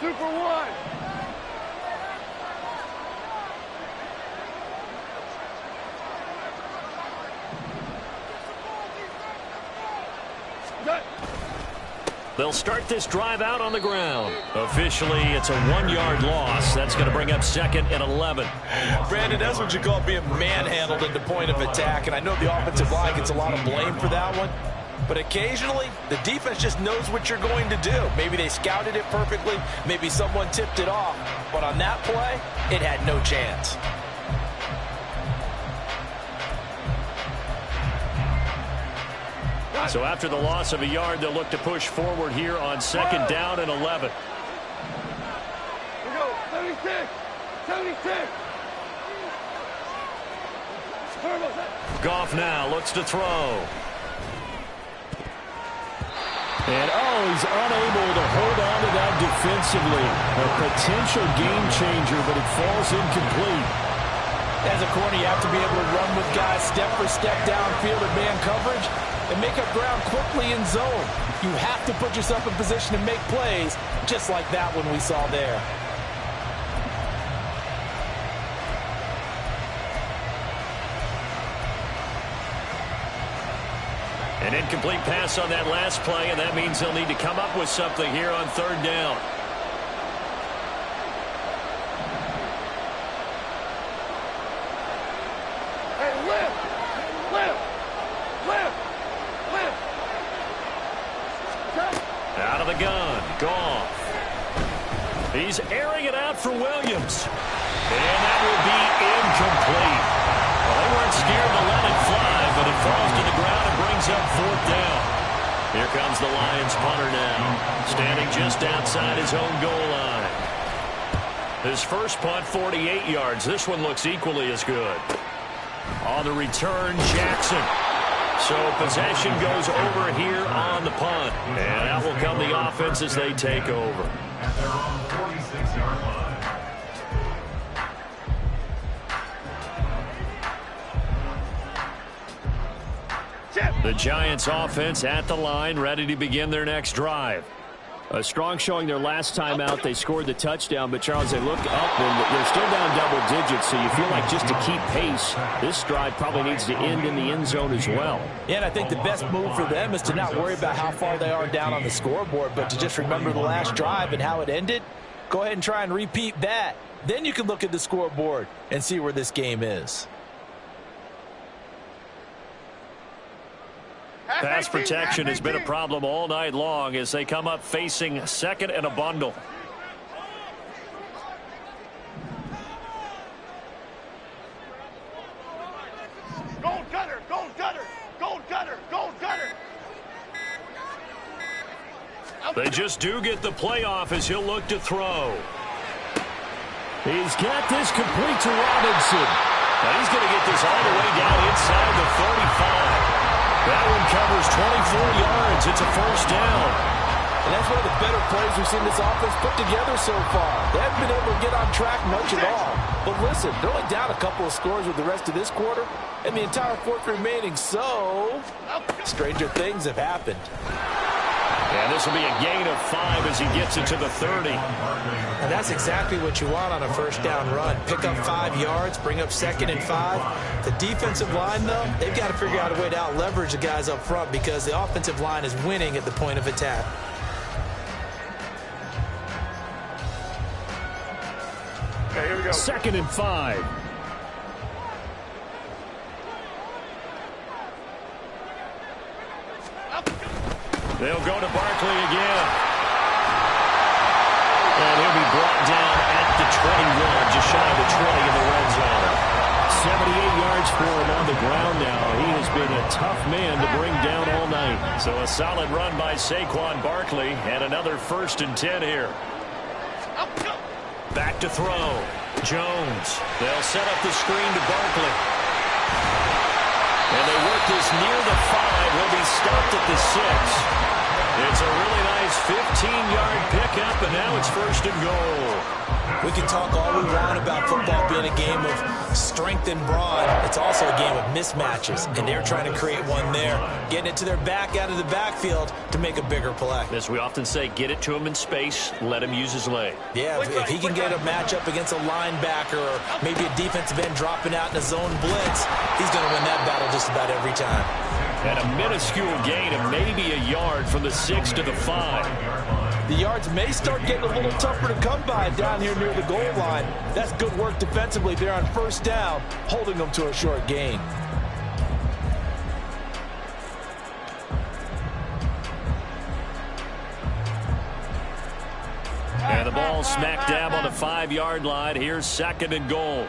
Super 1. They'll start this drive out on the ground. Officially, it's a 1-yard loss. That's going to bring up 2nd and 11. Brandon, that's what you call being manhandled at the point of attack. And I know the offensive line gets a lot of blame for that one. But occasionally, the defense just knows what you're going to do. Maybe they scouted it perfectly. Maybe someone tipped it off. But on that play, it had no chance. So after the loss of a yard, they'll look to push forward here on 2nd down and 11. We go. 76. 76. Goff now looks to throw. And, he's unable to hold on to that defensively. A potential game changer, but it falls incomplete. As a corner, you have to be able to run with guys step for step downfield in man coverage and make up ground quickly in zone. You have to put yourself in position to make plays, just like that one we saw there. An incomplete pass on that last play, and that means they'll need to come up with something here on 3rd down. Hey, lift. Out of the gun, Goff. He's airing it out for Williams. And that will be incomplete. Well, they weren't scared to let it fly, but it falls to the ground and brings up 4th down. Here comes the Lions punter now, standing just outside his own goal line. His first punt, 48 yards. This one looks equally as good. On the return, Jackson. So possession goes over here on the punt. And out will come the offense as they take over. At their own 46-yard line. The Giants offense at the line, ready to begin their next drive. A strong showing their last time out. They scored the touchdown, but Charles, they look up and they're still down double digits, so you feel like just to keep pace, this drive probably needs to end in the end zone as well. Yeah, and I think the best move for them is to not worry about how far they are down on the scoreboard, but to just remember the last drive and how it ended. Go ahead and try and repeat that. Then you can look at the scoreboard and see where this game is. Pass protection has been a problem all night long as they come up facing 2nd and a bundle. Gold cutter, gold cutter, gold cutter, gold cutter. They just do get the playoff as he'll look to throw. He's got this complete to Robinson. Now he's going to get this all the way down inside the 35. That one covers 24 yards. It's a 1st down. And that's one of the better plays we've seen this offense put together so far. They haven't been able to get on track much at all. But listen, they're only down a couple of scores with the rest of this quarter and the entire 4th remaining. So, stranger things have happened. And this will be a gain of 5 as he gets it to the 30. And that's exactly what you want on a 1st down run. Pick up 5 yards, bring up 2nd and 5. The defensive line, though, they've got to figure out a way to out-leverage the guys up front because the offensive line is winning at the point of attack. Okay, here we go. 2nd and 5. They'll go to Barkley again. And he'll be brought down at the 21, just shy of the 20 in the red zone. 78 yards for him on the ground now. He has been a tough man to bring down all night. So a solid run by Saquon Barkley and another 1st and 10 here. Back to throw. Jones. They'll set up the screen to Barkley. And they work this near the 5. He'll be stopped at the 6. It's a really nice 15-yard pickup, and now it's 1st and goal. We can talk all we want about football being a game of strength and brawn. It's also a game of mismatches, and they're trying to create one there, getting it to their back out of the backfield to make a bigger play. As we often say, get it to him in space, let him use his leg. Yeah, if he can get a matchup against a linebacker or maybe a defensive end dropping out in a zone blitz, he's going to win that battle just about every time. And a minuscule gain of maybe a yard from the 6 to the 5. The yards may start getting a little tougher to come by down here near the goal line. That's good work defensively there on first down, holding them to a short gain. And the ball smack dab on the 5-yard line. Here's 2nd and goal.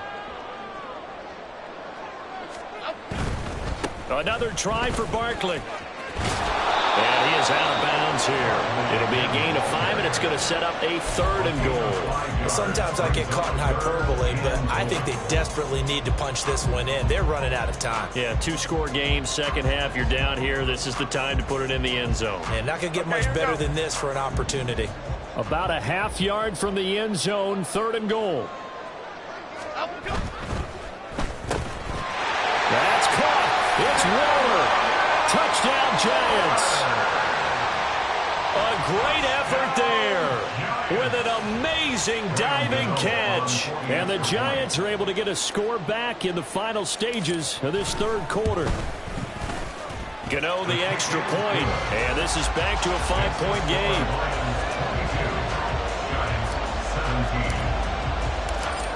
Another try for Barkley. And he is out of bounds here. It'll be a gain of 5, and it's going to set up a 3rd and goal. Sometimes I get caught in hyperbole, but I think they desperately need to punch this one in. They're running out of time. Yeah, 2-score game, second half, you're down here. This is the time to put it in the end zone. And not going to get much better than this for an opportunity. About a half yard from the end zone, 3rd and goal. That's caught. It's Waller. Touchdown, Giants. A great effort there with an amazing diving catch. And the Giants are able to get a score back in the final stages of this 3rd quarter. Gano the extra point, and this is back to a 5-point game.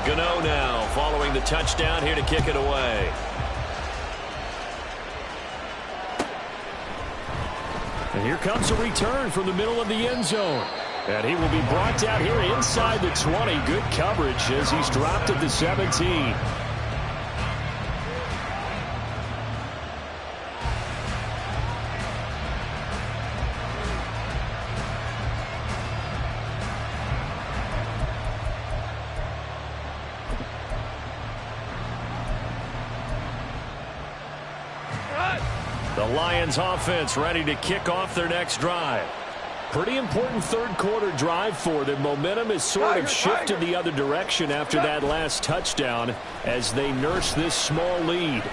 Gano now following the touchdown here to kick it away. And here comes a return from the middle of the end zone. And he will be brought down here inside the 20. Good coverage as he's dropped at the 17. The Lions offense ready to kick off their next drive. Pretty important 3rd quarter drive for them. Momentum has sort of shifted the other direction after that last touchdown as they nurse this small lead.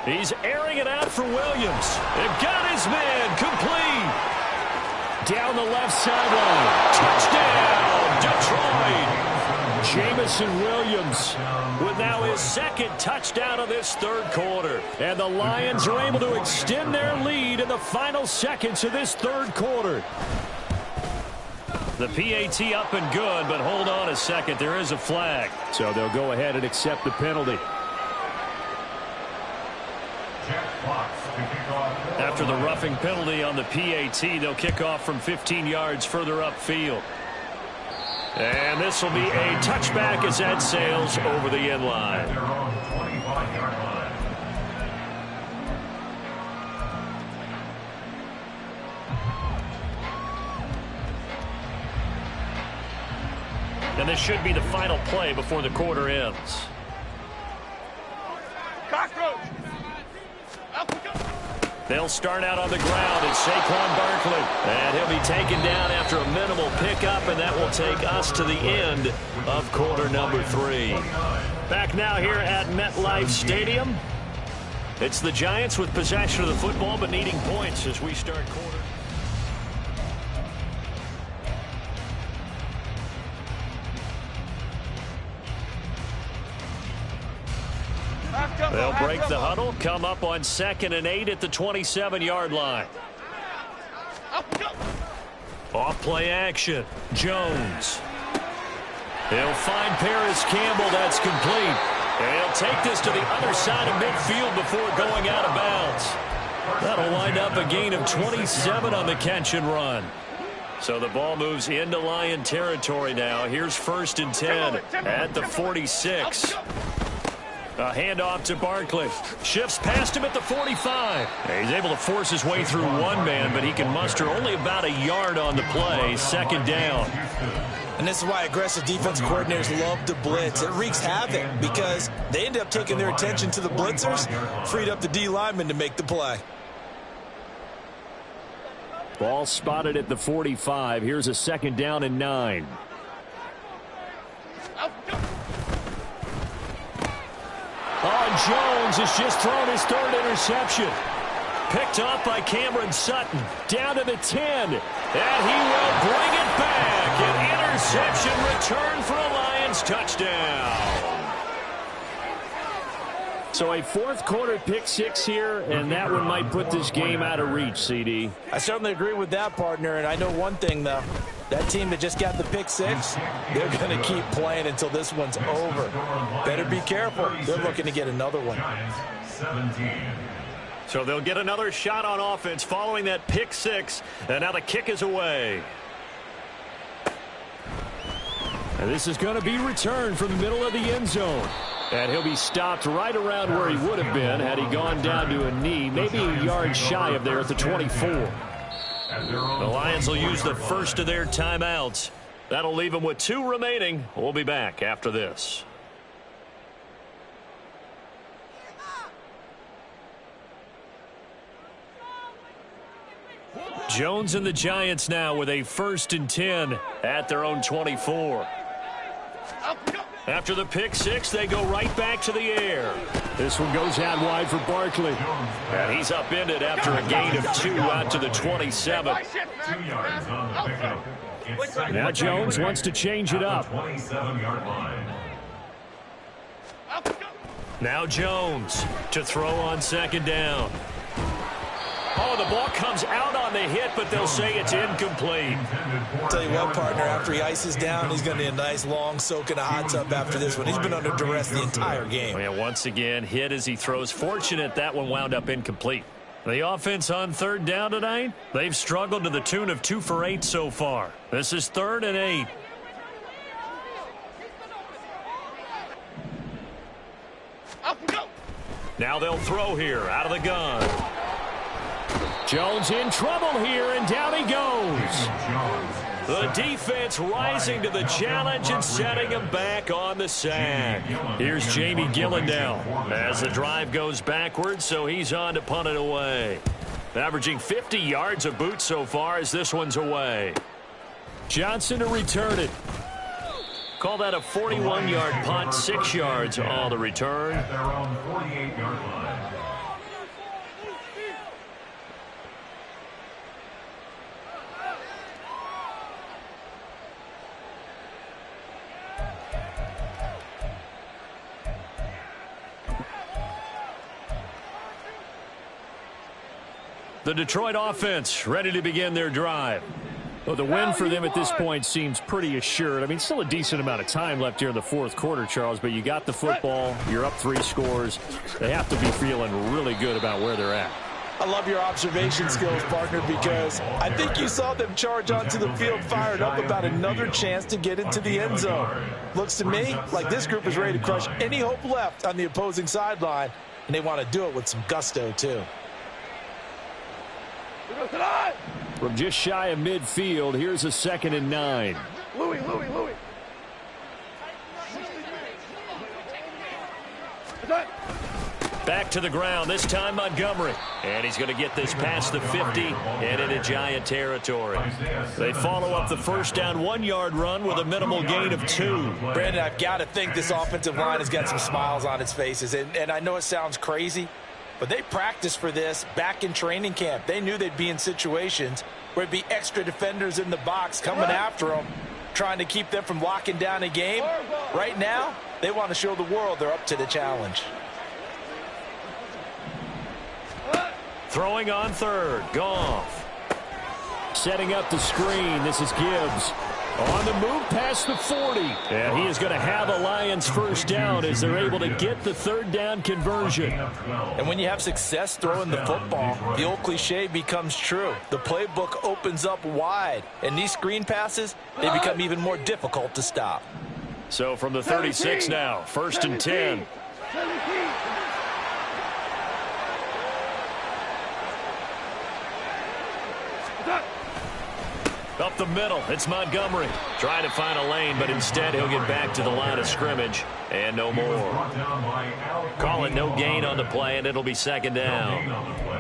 He's airing it out for Williams. They've got his man complete. Down the left sideline. Touchdown, Detroit. Jamison Williams with now his 2nd touchdown of this 3rd quarter. And the Lions are able to extend their lead in the final seconds of this 3rd quarter. The PAT up and good, but hold on a second. There is a flag. So they'll go ahead and accept the penalty. After the roughing penalty on the PAT, they'll kick off from 15 yards further upfield. And this will be a touchback as that sails over the end line. And this should be the final play before the quarter ends. Cockroach. They'll start out on the ground. It's Saquon Barkley. And he'll be taken down after a minimal pickup, and that will take us to the end of quarter number 3. Back now here at MetLife Stadium. It's the Giants with possession of the football, but needing points as we start quarter. They'll break the huddle, come up on 2nd and 8 at the 27-yard line. Off play action. Jones. He'll find Paris Campbell. That's complete. And he'll take this to the other side of midfield before going out of bounds. That'll wind up a gain of 27 on the catch and run. So the ball moves into Lion territory now. Here's 1st and 10 at the 46. A handoff to Barkley. Shifts past him at the 45. He's able to force his way through one man, but he can muster only about a yard on the play. 2nd down. And this is why aggressive defense coordinators love to blitz. It wreaks havoc because they end up taking their attention to the blitzers, freed up the D lineman to make the play. Ball spotted at the 45. Here's a 2nd down and 9. Jones has just thrown his 3rd interception. Picked up by Cameron Sutton. Down to the 10. And he will bring it back. An interception return for a Lions touchdown. So a fourth quarter pick six here, and that one might put this game out of reach, CD. I certainly agree with that, partner, and I know one thing, though. That team that just got the pick six, they're going to keep playing until this one's over. Better be careful. They're looking to get another one. Giants 17. So they'll get another shot on offense following that pick six, and now the kick is away. And this is going to be returned from the middle of the end zone. And he'll be stopped right around where he would have been had he gone down to a knee, maybe a yard shy of there at the 24. The Lions will use the first of their timeouts. That'll leave them with 2 remaining. We'll be back after this. Jones and the Giants now with a 1st and 10 at their own 24. After the pick six, they go right back to the air. This one goes out wide for Barkley. And he's upended after a gain of 2 out to the 27. 2 yards on the pickup. Now Jones wants to change it up. 27-yard line. Now Jones to throw on 2nd down. Oh, the ball comes out on the hit, but they'll say it's incomplete. I'll tell you what, partner, after he ices down, he's going to need a nice long soak in a hot tub after this one. He's been under duress the entire game. Yeah, once again, hit as he throws. Fortunate that one wound up incomplete. The offense on 3rd down tonight, they've struggled to the tune of 2 for 8 so far. This is 3rd and 8. Now they'll throw here out of the gun. Jones in trouble here, and down he goes. The defense rising to the challenge and setting him back on the sack. Here's Jamie Gillen now as the drive goes backwards, so he's on to punt it away. Averaging 50 yards of boot so far as this one's away. Johnson to return it. Call that a 41-yard punt, 6 yards on the return. At their own 48-yard line. The Detroit offense ready to begin their drive. Well, the win for them at this point seems pretty assured. I mean, still a decent amount of time left here in the 4th quarter, Charles, but you got the football. You're up 3 scores. They have to be feeling really good about where they're at. I love your observation skills, partner, because I think you saw them charge onto the field fired up about another chance to get into the end zone. Looks to me like this group is ready to crush any hope left on the opposing sideline, and they want to do it with some gusto, too. From just shy of midfield, here's a 2nd and 9. Louis. Back to the ground, this time Montgomery. And he's going to get this past the 50 and into Giant territory. They follow up the 1st down 1-yard run with a minimal gain of 2. Brandon, I've got to think this offensive line has got some smiles on its faces. And I know it sounds crazy, but they practiced for this back in training camp. They knew they'd be in situations where there'd be extra defenders in the box coming after them, trying to keep them from locking down a game. Right now, they want to show the world they're up to the challenge. Throwing on 3rd, Goff. Setting up the screen, this is Gibbs. On the move past the 40. And he is going to have a Lions 1st down as they're able to get the 3rd down conversion. And when you have success throwing the football, the old cliche becomes true. The playbook opens up wide. And these screen passes, they become even more difficult to stop. So from the 36 now, 1st and 10. Up the middle, it's Montgomery. Trying to find a lane, but instead he'll get back to the line of scrimmage. And no more. Call it no gain on the play, and it'll be 2nd down.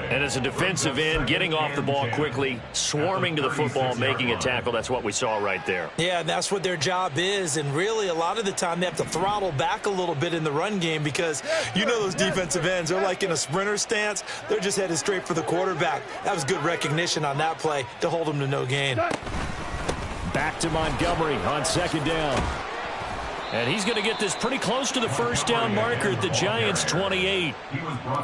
And as a defensive end, getting off the ball quickly, swarming to the football, making a tackle, that's what we saw right there. Yeah, that's what their job is, and really a lot of the time they have to throttle back a little bit in the run game because you know those defensive ends, they're like in a sprinter stance. They're just headed straight for the quarterback. That was good recognition on that play to hold them to no gain. Back to Montgomery on 2nd down. And he's going to get this pretty close to the first down marker at the Giants' 28.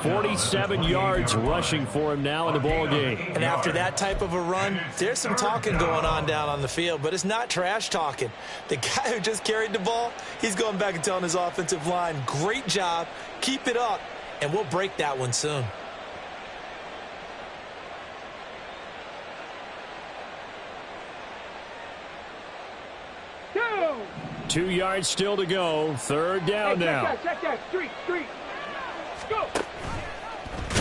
47 yards rushing for him now in the ball game. And after that type of a run, there's some talking going on down on the field, but it's not trash talking. The guy who just carried the ball, he's going back and telling his offensive line, great job, keep it up, and we'll break that one soon. Go! 2 yards still to go. Third down now. Check that. Street. Go!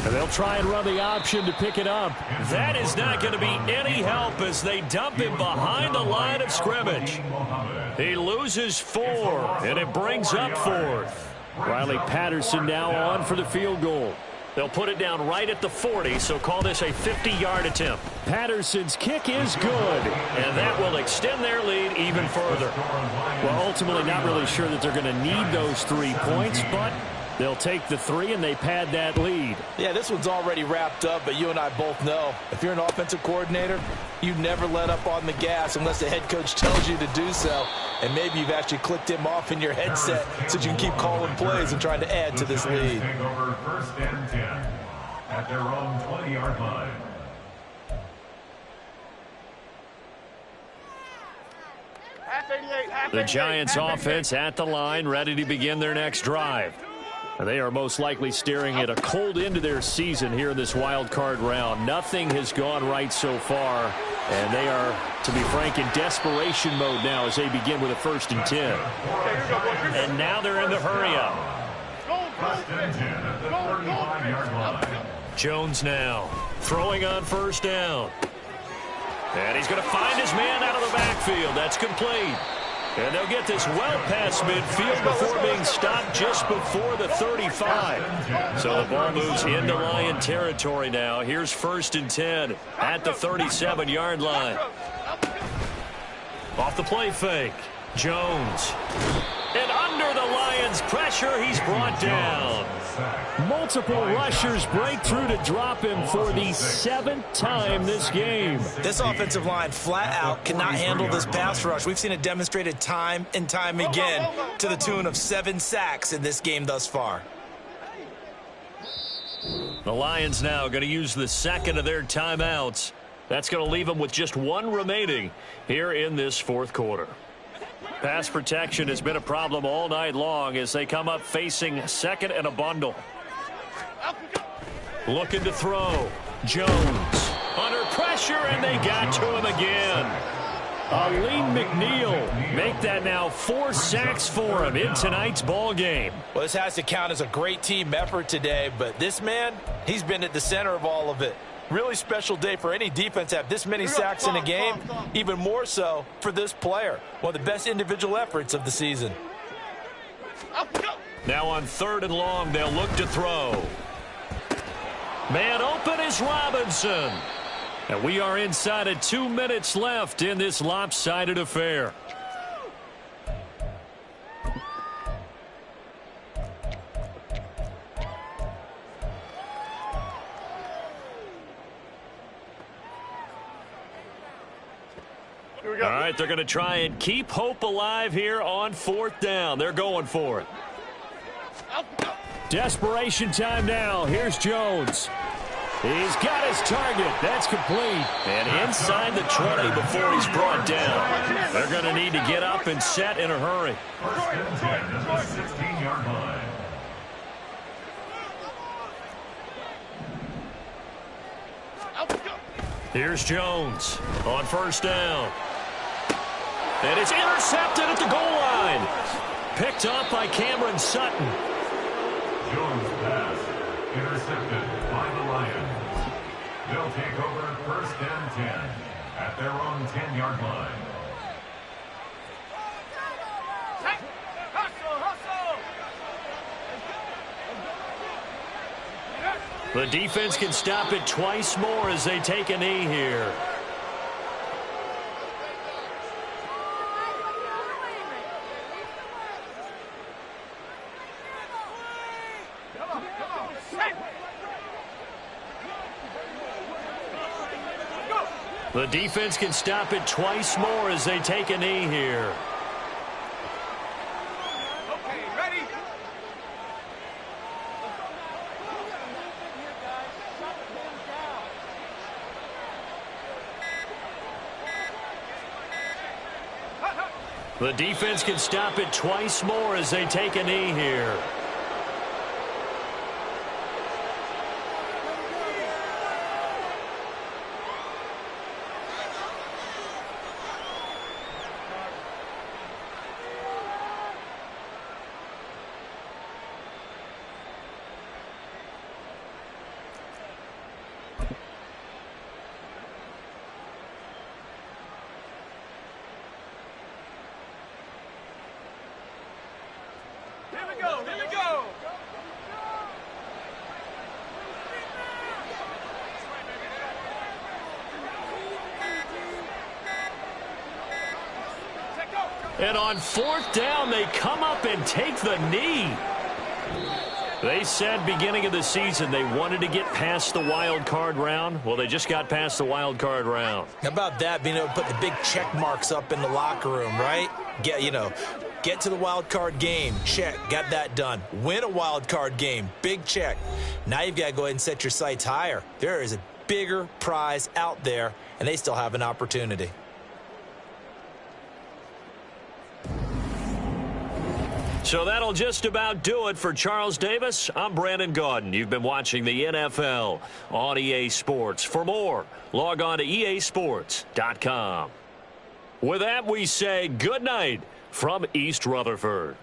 And they'll try and run the option to pick it up. That is not going to be any help as they dump him behind the line of scrimmage. He loses 4, and it brings up 4th. Riley Patterson now on for the field goal. They'll put it down right at the 40, so call this a 50-yard attempt. Patterson's kick is good, and that will extend their lead even further. Well, ultimately not really sure that they're going to need those 3 points, but they'll take the 3 and they pad that lead. Yeah, this one's already wrapped up, but you and I both know if you're an offensive coordinator, you never let up on the gas unless the head coach tells you to do so. And maybe you've actually clicked him off in your headset so you can keep calling plays and trying to add to this lead. Take over first and 10 at their own 20-yard line. The Giants offense at the line, ready to begin their next drive. They are most likely staring at a cold end to their season here in this wild card round. Nothing has gone right so far, and they are, to be frank, in desperation mode now as they begin with a 1st and 10. And now they're in the hurry-up. First and 10 at the 35-yard line. Jones now throwing on 1st down. And he's going to find his man out of the backfield. That's complete. And they'll get this well past midfield before being stopped just before the 35. So the ball moves into Lion territory now. Here's 1st and 10 at the 37-yard line. Off the play fake. Jones. And under the Lions' pressure, he's brought down. Multiple rushers break through to drop him for the 7th time this game. This offensive line flat out cannot handle this pass rush. We've seen it demonstrated time and time again to the tune of 7 sacks in this game thus far. The Lions now going to use the second of their timeouts. That's going to leave them with just 1 remaining here in this 4th quarter. Pass protection has been a problem all night long as they come up facing 2nd and a bundle. Looking to throw. Jones under pressure, and they got to him again. Aleem McNeil make that now 4 sacks for him in tonight's ball game. Well, this has to count as a great team effort today, but this man, he's been at the center of all of it. Really special day for any defense to have this many sacks in a game, even more so for this player. One of the best individual efforts of the season. Now on 3rd and long, they'll look to throw. Man open is Robinson. And we are inside of 2 minutes left in this lopsided affair. All right, they're going to try and keep hope alive here on 4th down. They're going for it. Desperation time now. Here's Jones. He's got his target. That's complete. And inside the 20 before he's brought down. They're going to need to get up and set in a hurry. First and 10 at the 16-yard line. Here's Jones on 1st down. And it's intercepted at the goal line. Picked up by Cameron Sutton. Jones' pass intercepted by the Lions. They'll take over 1st and 10 at their own 10-yard line. The defense can stop it twice more as they take a knee here. The defense can stop it twice more as they take a knee here. The defense can stop it twice more as they take a knee here. And on 4th down, they come up and take the knee. They said beginning of the season they wanted to get past the wild card round. Well, they just got past the wild card round. How about that, being able to put the big check marks up in the locker room, right? Get to the wild card game, check, got that done. Win a wild card game, big check. Now you've got to go ahead and set your sights higher. There is a bigger prize out there, and they still have an opportunity. So that'll just about do it for Charles Davis. I'm Brandon Gaudin. You've been watching the NFL on EA Sports. For more, log on to easports.com. With that, we say good night from East Rutherford.